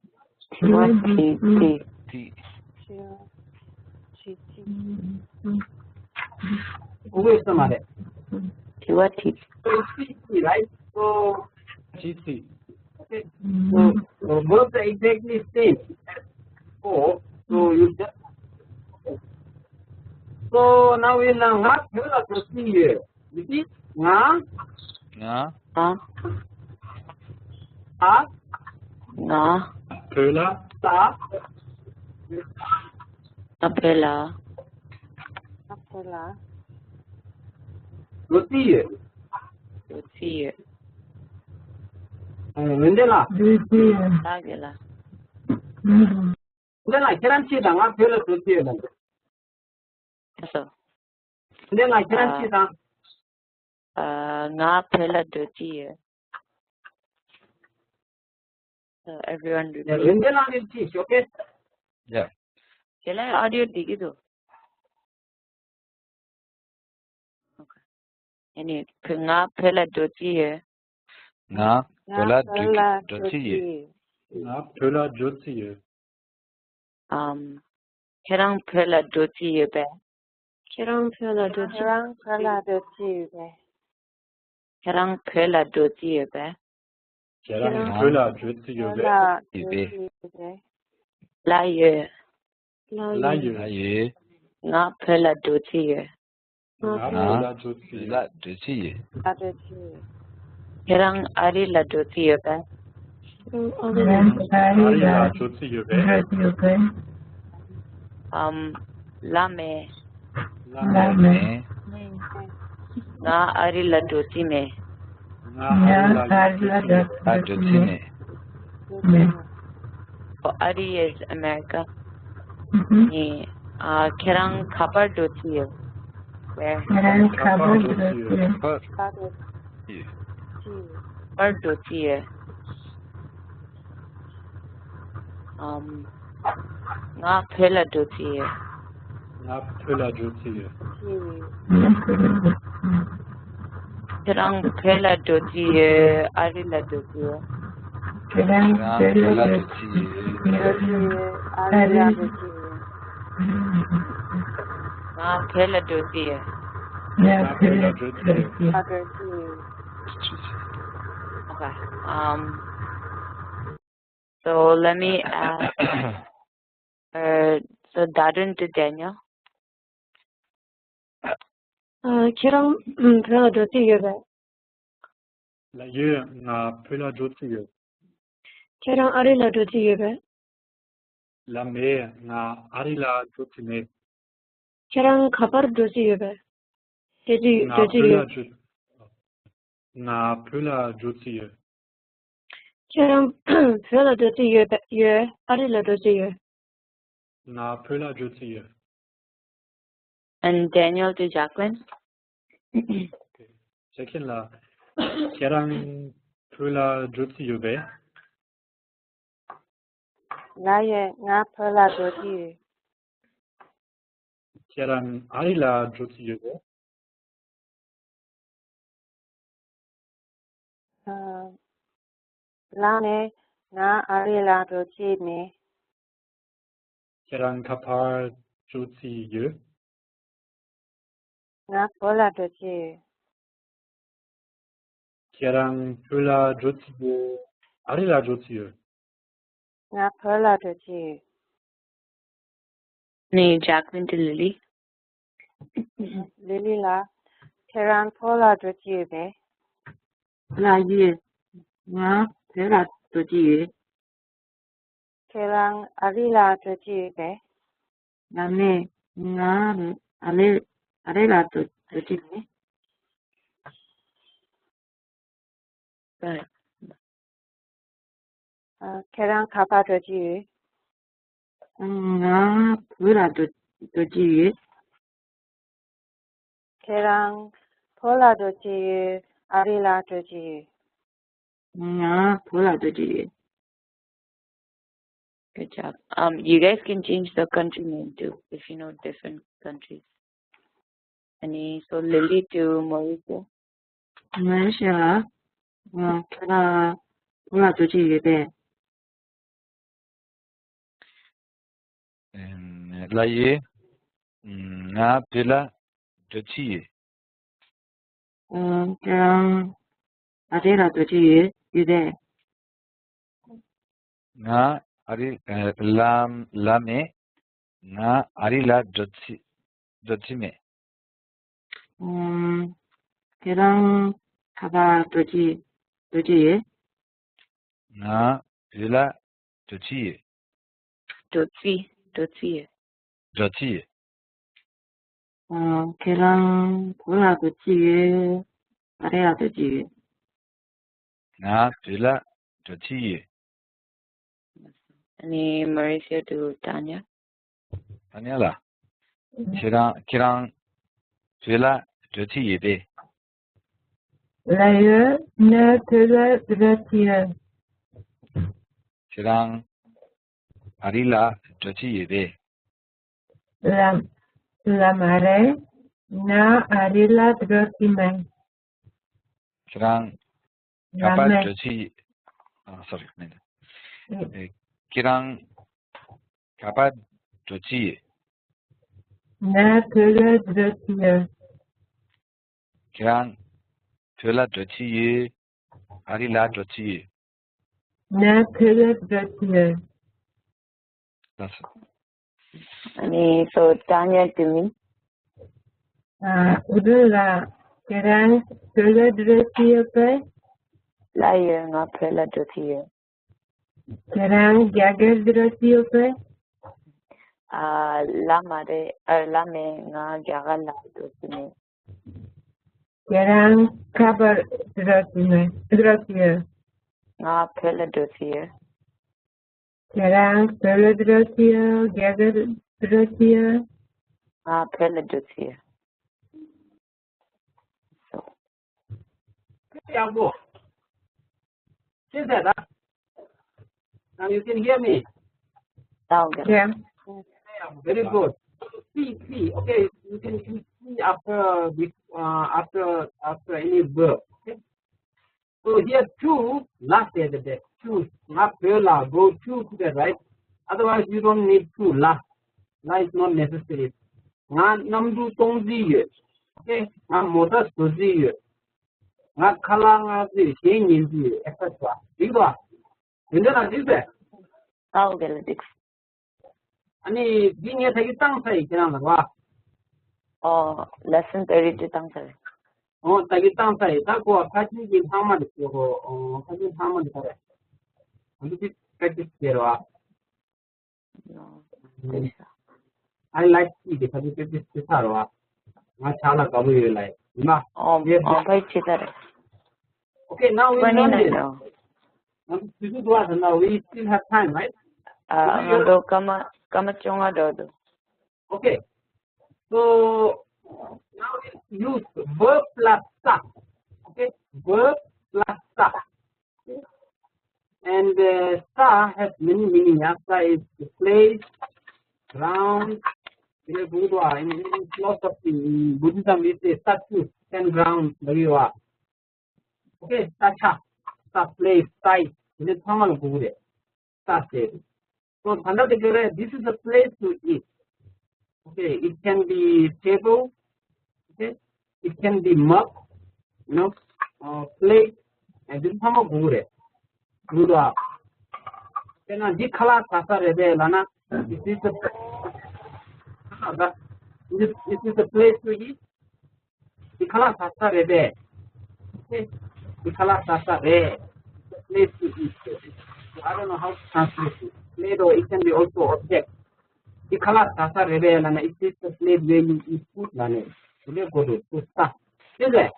Tiwa T. T. Who is the mother? Tiwa T. So it's T, right? So, GC. okay. So both are exactly same. So you just. So now we'll not have a question here. You see? Nga, Nga. a, Nga. Pöla. ta, Apela. Lucia. Lucia. Vendela. Lagela. Vendela, kiran si da nga pela Lucia lang. So. Vendela, kiran si da. Nga Pela Lucia. So everyone repeat. Vendela will teach, okay? Yeah. Shall I audio digi do? Okay. Any Nga Pela Lucia. Nga. Pöla Duchi. Na Pöla Jutsi. Kerang Pela Lucia be. Kerang Pela Duchi. Kerang Pela Lucia be. Kerang Pöla Jutsi. Ibe. La ye. Aye. Nga Pela Lucia. Na Pöla Jutsi. Pöla Duchi. Kerang Ari La Lucia be. Arila Jutsi. Lame. Me. Nga Ari La Lucia me. Duchi me. Ari is America. Kerang Kapar Lucia. Where? Kapar. Kapar Lucia. Nga Pela Lucia. Na Pöla Jutsi. Kerang Pela Lucia. Ari La Lucia. Nga Pöla Duchi. Nga Pela Lucia. Na Pöla Jutsi. Okay. So let me ask. So Darren to Daniel. Kerang Pela Duchi. La Ye Na Pöla Jutsi. Kerang Arila Duchi. La Me Na Arila Jutsi. Kerang Kapar Duchi. Na Pöla Jutsi. Na Pöla Jutsi. Kerang Pela Duchi. Arila Duchi. Na Pöla Jutsi. And Daniel to Jacqueline. Second la Kerang Pöla Jutsi. Kerang Arila Jutsi. Kerang Kapar Jutsi. Kerang Pöla Jutsi. Arila Jutsi. Nee, Jacqueline to Lily. La ye. Nga Pela Lucia. La me. Nga Ari La Lucia me. Right. Nga Pela Lucia. Nga Pela Lucia. Good job. You guys can change the country name too if you know different countries. So Lily to Mauricio. Mauricio, Pela Lucia be. 라예 나 빌라 저치 그럼 아래라 도지 유대 나 아리 라메 나 아리라 저치메 그럼 가봐 도지 나 빌라 저치 도지 그럼 보라 도지 아래라 도지 나 빌라 저치 아니 마리시아도 다냐 아니야라 키랑 빌라 저치 예데 라이어 나트라 드라티아 키랑 아리라 저치 예데 라마레 나 아릴라 드라티메 키랑 가파 저치 sorry 키랑 가파 저치 나트라 드라티아 키랑 빌라 저치 아리라 저치 나트라 드라티아 that's 아니 so 다냐 to 우르라 계란 트라 드라티아 페 라이어 nga phela dothi 계란 갸겔 드라티아 페 lame nga gyagala dothi 계란 카바 드라티아 nga phela dothi 계란 트라 드라티아 갸겔 드라티아 nga phela dothi Yeah, go. Say that. Now you can hear me. tao Yeah. Yeah, very good. See. Okay, you can see after this, after any verb. Okay? So here two, last at the back. Two, not la, go two together, right? Otherwise, you don't need two. La is not necessary. Nga namdu tongzi. Okay, nga motas tozi. Nga kala nga zi, shen yin zi, etc. Diba? Hindi diba? tao gala dik 아니, 빙에 되게 땅사이 그냥 와. lesson 32 tang sa 되게 땅사이. 자고 같이 한마디 쓰고 같이 한마디 그래. 이렇게 practice 되어. I like it. 같이 practice 되어. 나 చాలా కబురు like. Ma. bai chidare Okay, now we when learn in this. no This is what now we still have time, right? do kama chonga do Okay. So now we use verb plus sa. Okay, verb plus sa. And sa has many meanings. Sa is the place, ground. In philosophy, in Buddhism, we say statue, stand ground, okay, sacha, sa place, site. In the Tamil Guru, sa so this is a place to eat. Okay, it can be table. Okay, it can be mug, plate, and this is Tamil Guru. Then this color sasa rebe lana. This is the place to eat. The color sasa rebe. Okay, the color sasa re. The place to eat. So I don't know how to translate it. Plate or it can be also object. The color sasa rebe lana. It is the place where you eat food lana. So let's go to start. Is it?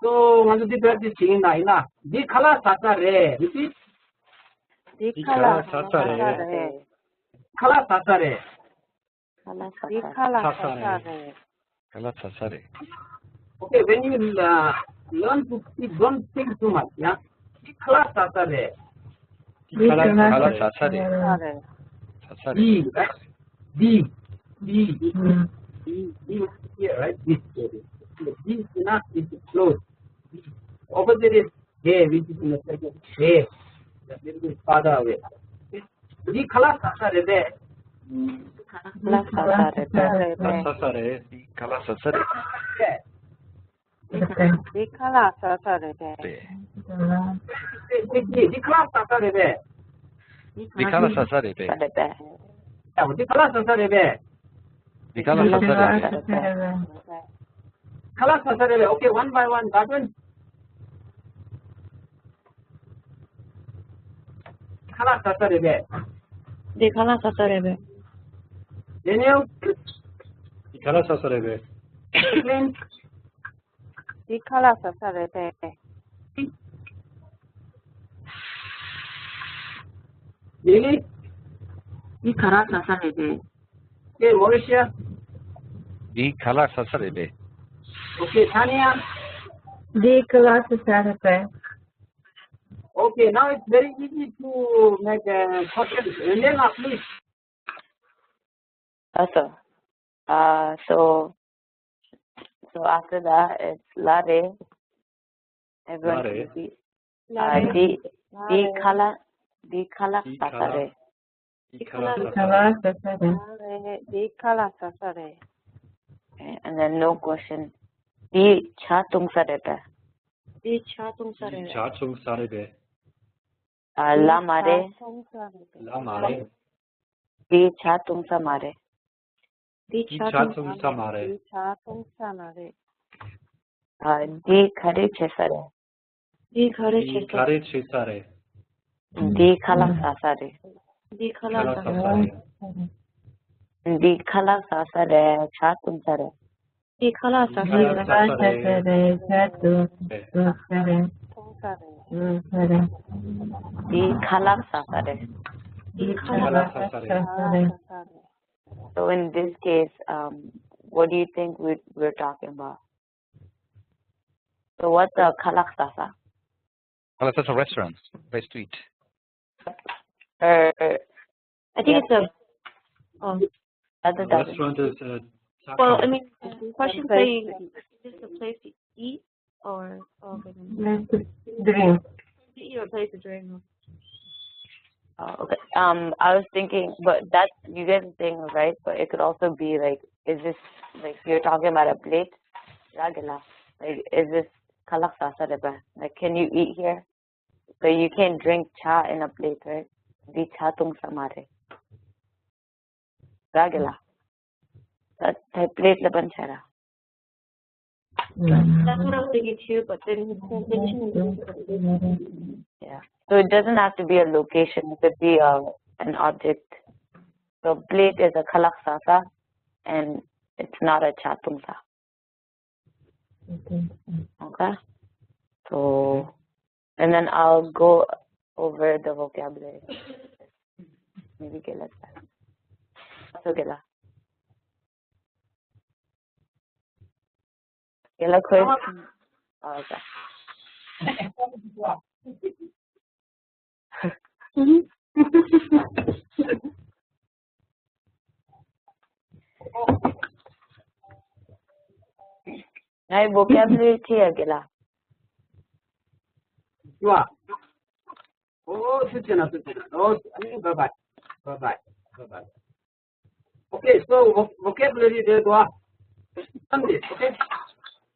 So want to practice singing na. The color sasa re. Repeat. dikala Color sasa re. Okay, when you learn to speak, don't think too much. Yeah. Class sasa re. D, right? D here, right? This D is not is close. Over there is A, which is in the second A. That little bit farther away. The class sasa re. Kala sasarebe. Sasare. Kala sasare. Dikala sasarebe. Dikala sasarebe. Dikala sasarebe. Sarebe. Dikala sasarebe. Dikala sasarebe. Kala sasarebe. Okay, one by one. Godwin. Kala sasarebe. Dikala sasarebe. Daniel. Dikala sasarebe. Clean. Dikala sasarebe. Lily. Dikala sasarebe. Okay, Mauricia. Dikala sasarebe. Okay, Tanya. Dikala sasarebe. Okay, now it's very easy to make a shortcut. Elena, please. So after that it's lare. Everyone Lare. repeat. Lare. Dikala sasare. Dikala Dikala sasare. sasare. Dikala sasare. Okay, and then no question. Di cha tung sarebe. Chachung sarebe. La mare. La mare. Di cha tung sa mare. Chachung samare. Di khare chesare. Di kare chisare. Di khala sasare. Kala sasare. Di khala sasare cha tung sare. Kala Dikala sasare. sasare. Chatu. Sasare. Sasare. Di khala sasare. Kala sasare. So in this case, what do you think we're talking about? So what's a khalak sasa? Kala sasa restaurant, place to eat. I think it's a other The restaurant is well. I mean, question saying is this a place to eat or Let's drink. eat or a place to drink? Oh, okay. I was thinking, but that's you guys are saying right, but it could also be like, is this like you're talking about a plate? Ragala. Like, is this khalak sasa reba? Like, can you eat here? But you can't drink cha in a plate, right? Di cha tung samare. Ragala. That type plate laban chara. That's what I was thinking too. But then Yeah. So it doesn't have to be a location. It could be an object. So plate is a khalak sasa, and it's not a cha tung sa. Okay. So, and then I'll go over the vocabulary. Maybe get like that. So Gela. Gela quiz. Oh, okay. My vocabulary clear, Gela. You are. Oh, Suchana. Oh, bye-bye. Bye-bye. Bye-bye. Okay, so vocabulary there you are. Okay.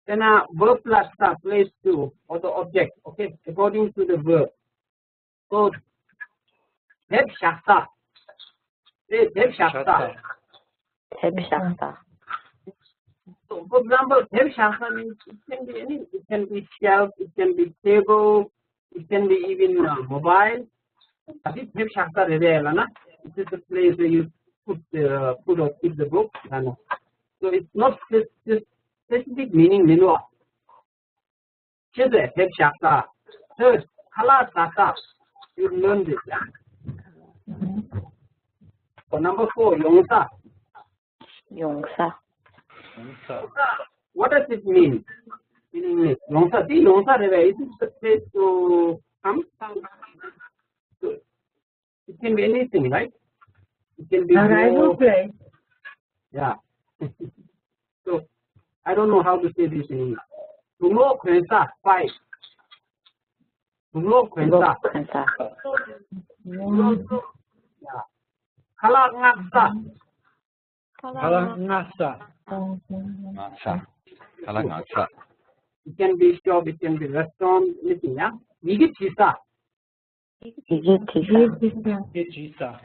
Then verb plus stuff place to or the object. Okay, according to the verb. So Deb Shasta. Deb Shasta. So for example, Deb Shasta means it can be any. It can be shelf. It can be table. It can be even mobile. It is Shasta Revela, na? It is the place where you put or keep the book. So it's not specific meaning. Minua. Children, Deb Shasta. Third, Kala Sata. You learn this. So number 4, Yongsa. Yongsa. What does it mean in English? Yongsa. See, Yongsa Reve. It is the place to come. So it can be anything, right? It can be Arrival place. Yeah. So I don't know how to say this in English. Tumo Kwensa 5. Tumo Kwensa. Yeah. Kala Ngaksa. Kalangasa. Ngasa. Kalangasa. It can be shop, it can be restaurant, anything, yeah? 이게 지사. 이게 기사. Jisa.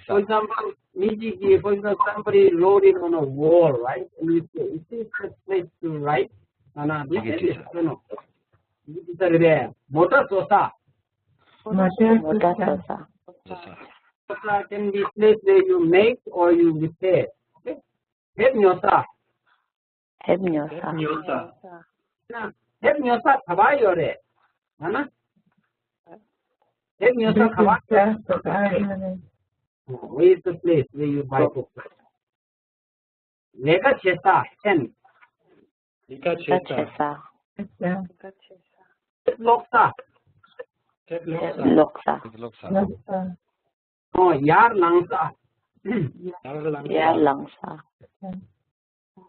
For example, Mijiki, for example, somebody wrote it on a wall, right? And you say, is this the place to write? No, this is no. This is the motor sosa. 모다 소사. Sosa can be place where you make or you repair. Okay? Hebnyosa. 햅뇨사. Nyosa. Hebnyosa kabayore. Nana? Hebnyosa kabayore. Where is the place where you buy books? Lega chesa, 10. Lika Chesa. 체사. Loksa. Teplosa. lok사. Oh, yar langsa. 야랑사.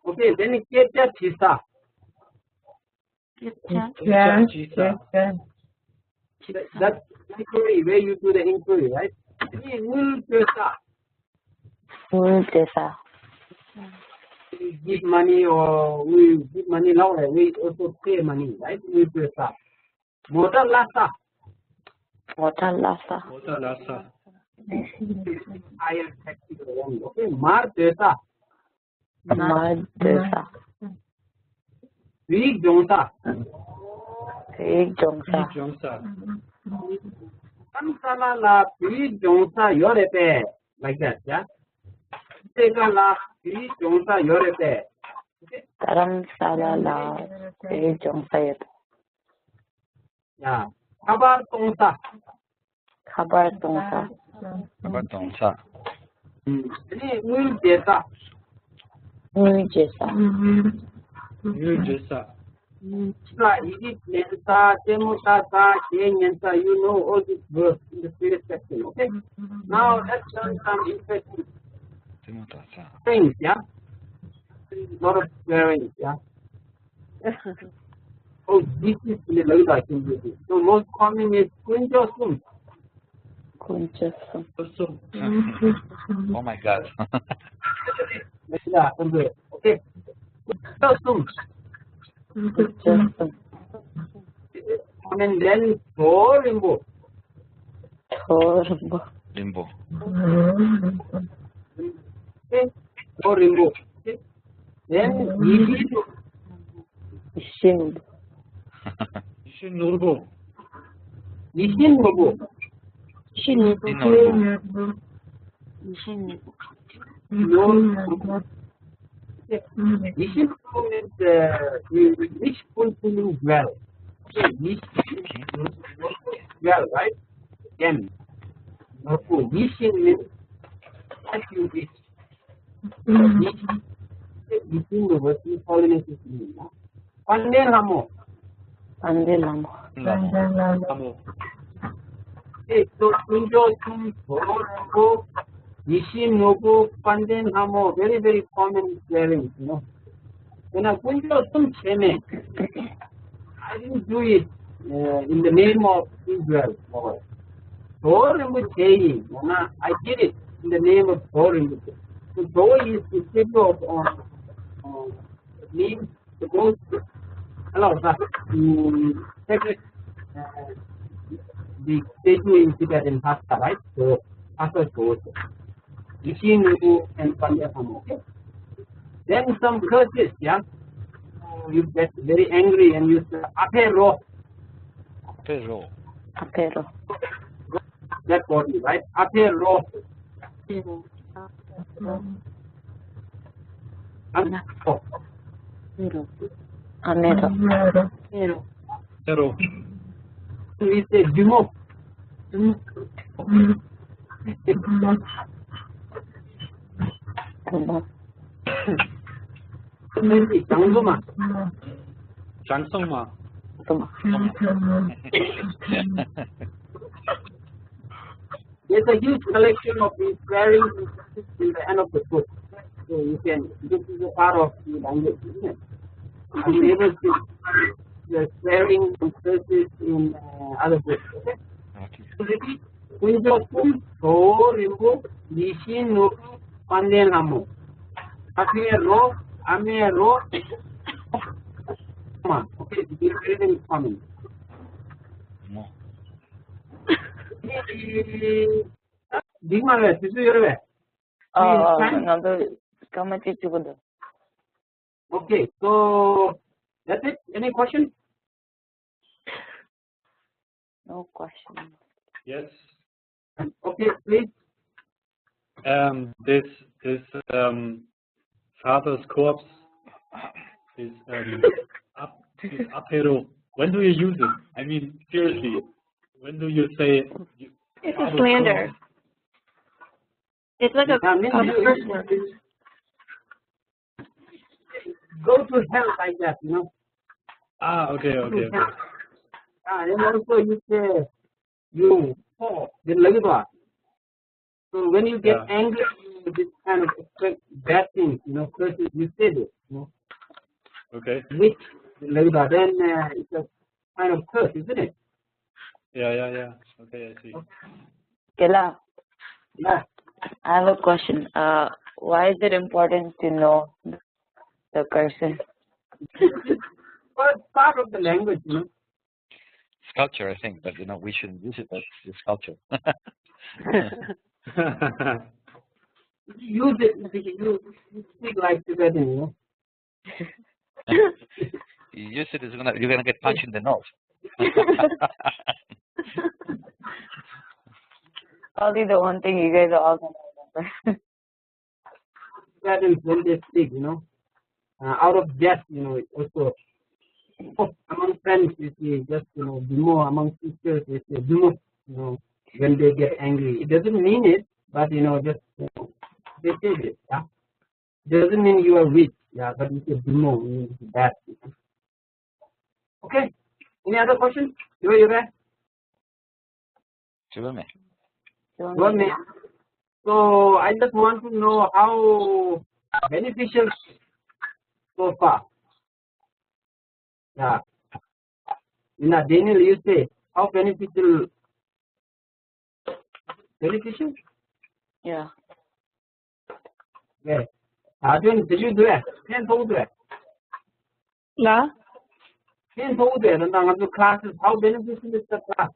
Okay, then it gets a chisa. Jisa. That's inquiry, where you do the inquiry, right? 물제사. We give money or we give money now, right? We also pay money, right? We pay stuff. Motor lasa. 모탈라사. Lasa. Higher tactical one. Okay, mar desa. 말제사. Weak jongsa. 백종사. Jongsa. Samsala la weak jongsa yorepe. Like that, yeah? Teka la weak jongsa yorepe. Okay? 다람사라라. 백종사였. Yeah. Kabar tongsa. 가발동사. Kabartongsa. Mul desa. 물제사. Jisa. Idit nensa, temutasa, yensa, you know all these verbs in the previous section, okay? Now let's learn some interesting Timotasa. things, yeah? A lot of swearing, yeah? Oh, this is really low, I think this is. So most common is kunjosum. 군주수. Oh my God. Yeah, okay. Kunjosum. 군주수. And then Thorimbo. 토르보. Limbo. Okay? Thorimbo. Okay? Then Yishidu. 이신. Shinurbo. Yishinurbo. Inorbo. No. Yishinurbo means you wish fulfilling well. Okay, wish well, right? Then, wishing means as you wish. Wishing the word is pollination. Pandelamo. 안될라모. Amo. Okay, so Kunjosum, Thorimbo, Yishinubu, Pandelamo, very, very common swearing, you know. When I Kunjosum Cheme, I didn't do it in the name of Israel. Thorimbo Cheyi, I did it in the name of Thorimbo. So Thoy is the symbol of means the most sacred the statue in Tibet and Hasta, right? So Hasta goes Yishinubu and Pandehamo. Okay? Then some curses, yeah? You get very angry and you say apero, Pero. 아페로. that body, right? Apero. Anako. 아메로. Tero. We say Dumo. 구모. Janguma. Jangsongma. 구모. There's a huge collection of these swearing in the end of the book. So you can, this is a part of the language, isn't it? I'll be able to the swearing and curses in other books. Okay? So repeat. Kunjosum, Thorimbo, Yishinubu, Pandelamo. Amero. Amero. Come on. Okay, this is coming. No. Digmar, this is your way. Another comment is good. Okay, so that's it. Any question? No question. Yes. Okay, please. This father's corpse is apero. When do you use it? I mean, seriously, when do you say? It's a slander. It's like a curse word. Go to hell like that, you know. Okay. And also you say you the labor. So when you get angry, you this kind of expect bad things, you know. First you say this, you know. Okay. With the labor, then it's a kind of curse, isn't it? Yeah. Okay, I see. Kela, Yeah. I have a question. Why is it important to know the curses? Well, it's part of the language, you know. It's culture, I think, but we shouldn't use it as it's culture. Use it. You speak like Tibetan, you know. You use it, you're gonna get punched in the nose. Only the one thing you guys are all gonna remember. Tibetans, when they speak, you know, out of jest, you know, it also among friends, you see, just, you know, Bimo, among sisters, you see, Bimo, you know, when they get angry. It doesn't mean it, but, you know, just, you know, they say it, yeah. Doesn't mean you are weak, yeah, but you say Bimo, means bad. Okay. Any other questions? You there? Sure, man. Go, man. So I just want to know how beneficial so far. Yeah. Daniel, you say how beneficial? Beneficial? Yeah. Yeah. Arjun, did you do it? Can't hold it. Yeah. Can't hold it. And then classes. How beneficial is the class?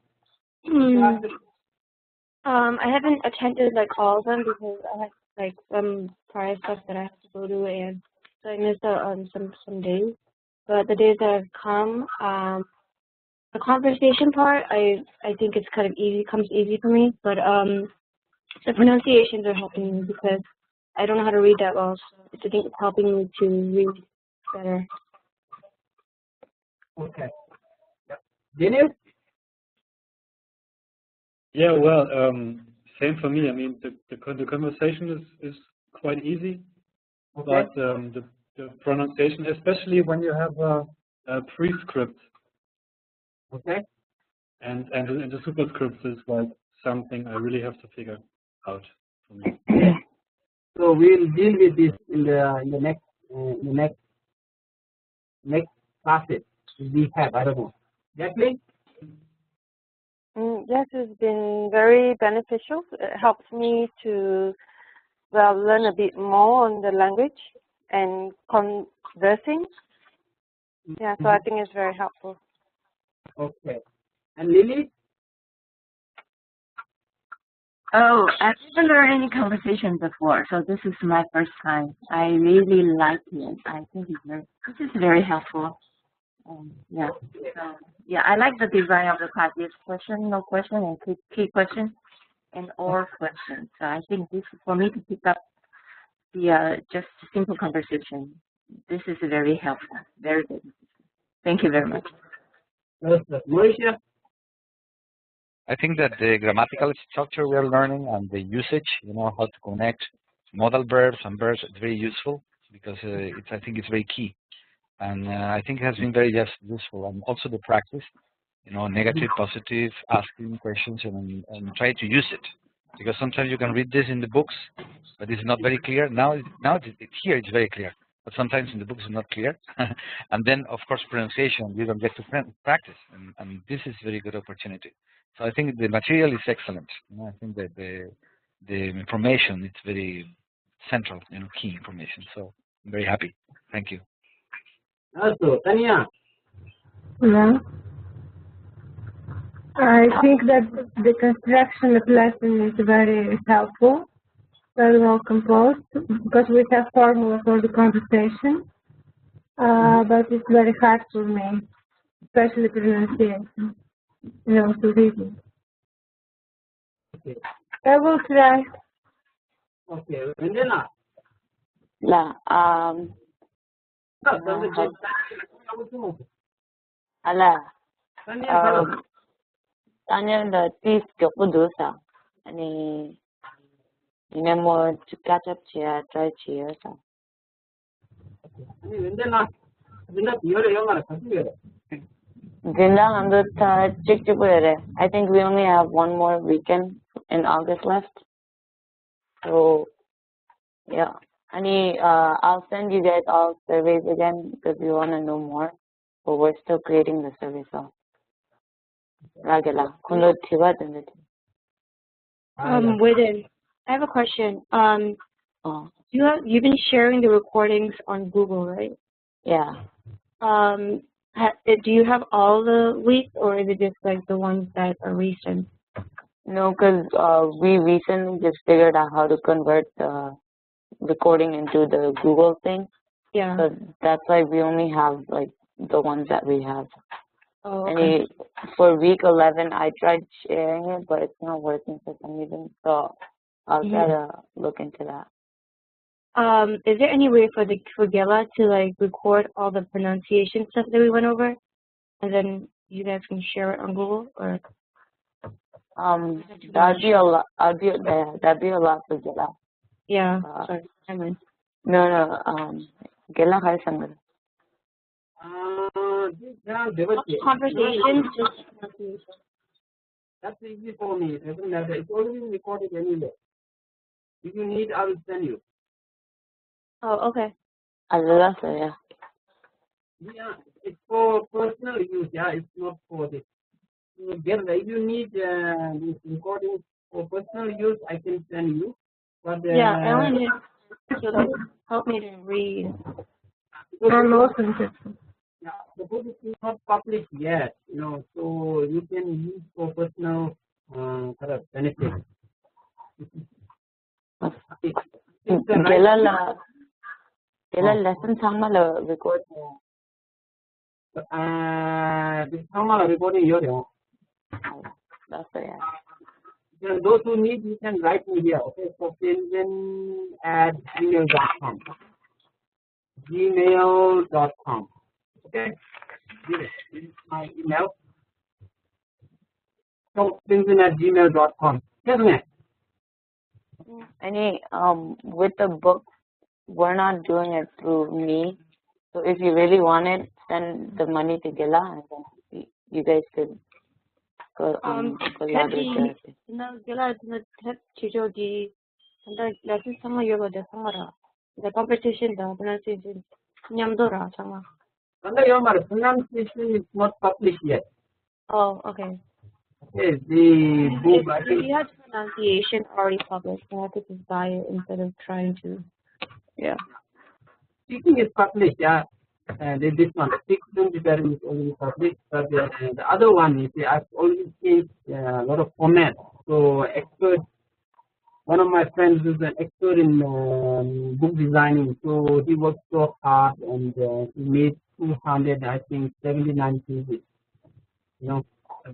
I haven't attended like all of them because I have like some prior stuff that I have to go to, and so I missed out on some days. But the days that have come, the conversation part, I think it's kind of easy, comes easy for me. But the pronunciations are helping me because I don't know how to read that well, so I think it's helping me to read better. Okay. Daniel? Yeah, well, same for me. I mean, the conversation is quite easy, Okay. but the pronunciation, especially when you have a prescript, Okay. and the superscript is like something I really have to figure out for me. So we'll deal with this in the next classes we have. I don't know. Jacqueline? Yes, it's been very beneficial. It helps me to learn a bit more on the language and conversing. Yeah, so I think it's very helpful. Okay. And Lily? Oh, I've never learned any conversation before, so this is my first time. I really like it. I think this is very helpful. Yeah. So yeah, I like the design of the class. Yes, question, no question, and key question, and or question. So I think this is for me to pick up the just simple conversation. This is very helpful. Very good. Thank you very much. Mauricia? I think that the grammatical structure we are learning and the usage, how to connect modal verbs and verbs, is very useful because I think it's very key. And I think it has been very useful. And also the practice, negative, positive, asking questions and try to use it. Because sometimes you can read this in the books, but it's not very clear. Now here it's very clear. But sometimes in the books it's not clear. And then, of course, pronunciation, you don't get to practice. And this is a very good opportunity. So I think the material is excellent. I think that the information, it's central, key information. So I'm very happy. Thank you. Also, Tanya. Yeah. I think that the construction of lesson is very helpful, very well composed, because we have formula for the conversation, but it's very hard for me, especially pronunciation, to reading. Okay. I will try. Okay. Vandana. La ala Tanya the tis kyokudusa ani inemo to catch up chia try chia so. Vandana. I think we only have one more weekend in August left. So yeah. I'll send you guys all surveys again because we want to know more. But we're still creating the survey, so. Within, I have a question. You've been sharing the recordings on Google, right? Yeah. Do you have all the weeks, or is it just like the ones that are recent? No, because we recently just figured out how to convert the recording into the Google thing. Yeah. So that's why we only have like the ones that we have. Oh, okay. For week 11, I tried sharing it, but it's not working for some reason. So I'll try to look into that. Is there any way for Gela to like record all the pronunciation stuff that we went over, and then you guys can share it on Google, or? That'd be a lot. That'd be a lot for Gela. Yeah. Sorry, I meant. No. Gela has some. Conversations. That's easy for me. It doesn't matter. It's already recorded anyway. If you need, I will send you. Oh, okay. Yeah, it's for personal use. Yeah, it's not for this. If you need this recording for personal use, I can send you. But I only need to help me to read. I'm also interested. Yeah, the book is not published yet, so you can use for personal kind of benefit. Lesson samala record. This samala recording your. That's it. Those who need, you can write me here. Okay, so pinzin@gmail.com. Gmail.com. Okay, this is my email. So pinzin@gmail.com. Yes, ma'am. With the book, we're not doing it through me. So if you really want it, send the money to Gela, and then you guys could collaborate. No, Gela, the lesson sama yoga the samara. The competition, the pronunciation, nyamdora sama. Pronunciation is not published yet. Oh, okay. Yes, the book. If you had pronunciation already published, then I could just buy it instead of trying to. Yeah. Speaking is published, yeah. This one, speaking is already published, but the other one is I've already changed a lot of formats. So one of my friends is an expert in book designing, so he worked so hard and he made 279 pages.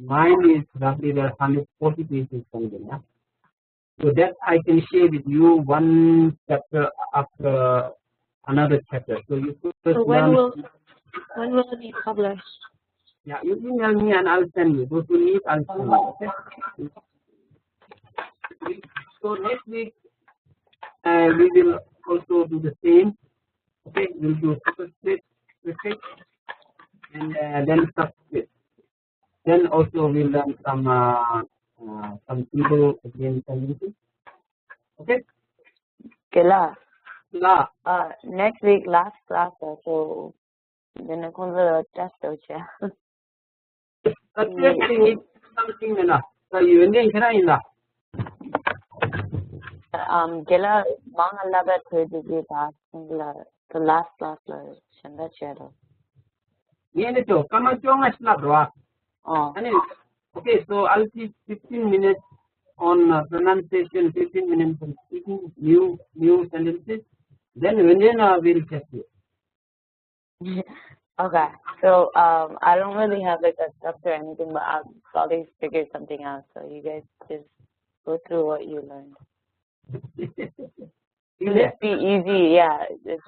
Mine is roughly 140 pages something. Yeah? So that I can share with you one chapter after another chapter. So you could when will it be published? Yeah, you email me and I'll send you. Those who need, I'll send you. Okay. So next week we will also do the same. Okay, we'll do superscript, prefix, and then subscript. Then also we'll learn some people again sentences. Okay. Gela. La. Next week, last class, so then I can do test out. Testing is something enough. So you need to Gela Mang Alaba to the last class Shanda Shadow. Yenito, come on, Slabra. Oh. Okay, so I'll teach 15 minutes on pronunciation, 15 minutes on speaking new sentences. Then we'll test you. Okay, so I don't really have like a structure or anything, but I'll probably figure something out. So you guys just go through what you learned. Just be easy, yeah. It's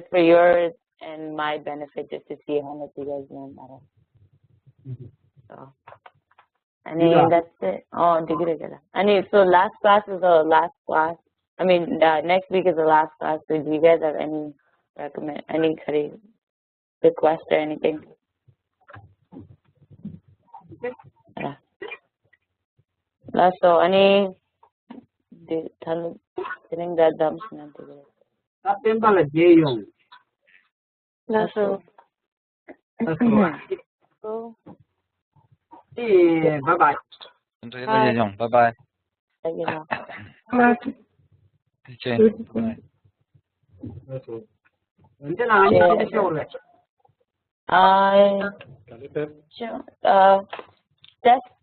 for yours and my benefit, just to see how much you guys learn better. So, that's it. Oh, degree. So last class is the last class. I mean, next week is the last class. So do you guys have any request or anything? Yeah. So telling that dumps not to do. September Jayong. So Bye bye. Bye bye.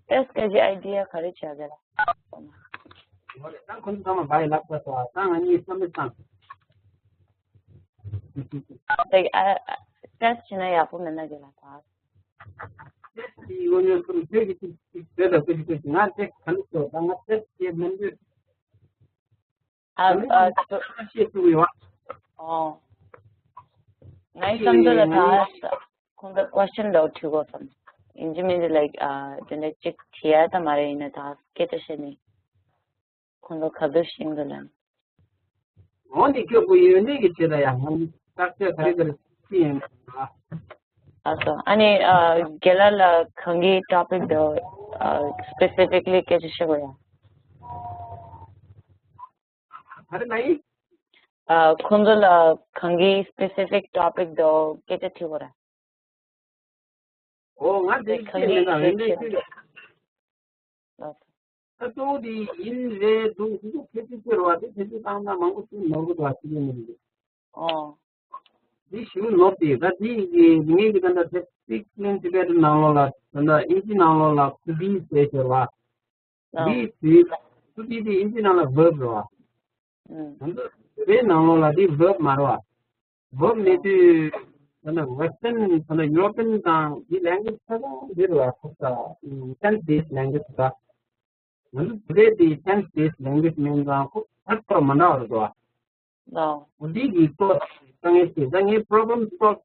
Test kaji idea khari chagala. Like test china ya po mena gala ta. Oh. Nice samjala ta. Kung question do chugo sam. Inji means like genetic thia tamare ina ta kete shene. Kung khadu shingalan. Only go you negative ya. Doctor Also, Gelal Khangi topic do specifically kete shoya. Kundal Khangi specific topic do kete thora. Oh, what they Oh. This should not be that the need to the six length together now and the engine now to be special. This to be the engine on a verb. And the now the verb marwa. Verb need to the Western and the European the language there are 10-based language. Today the 10-based language means that's from an hour. No. The problem solve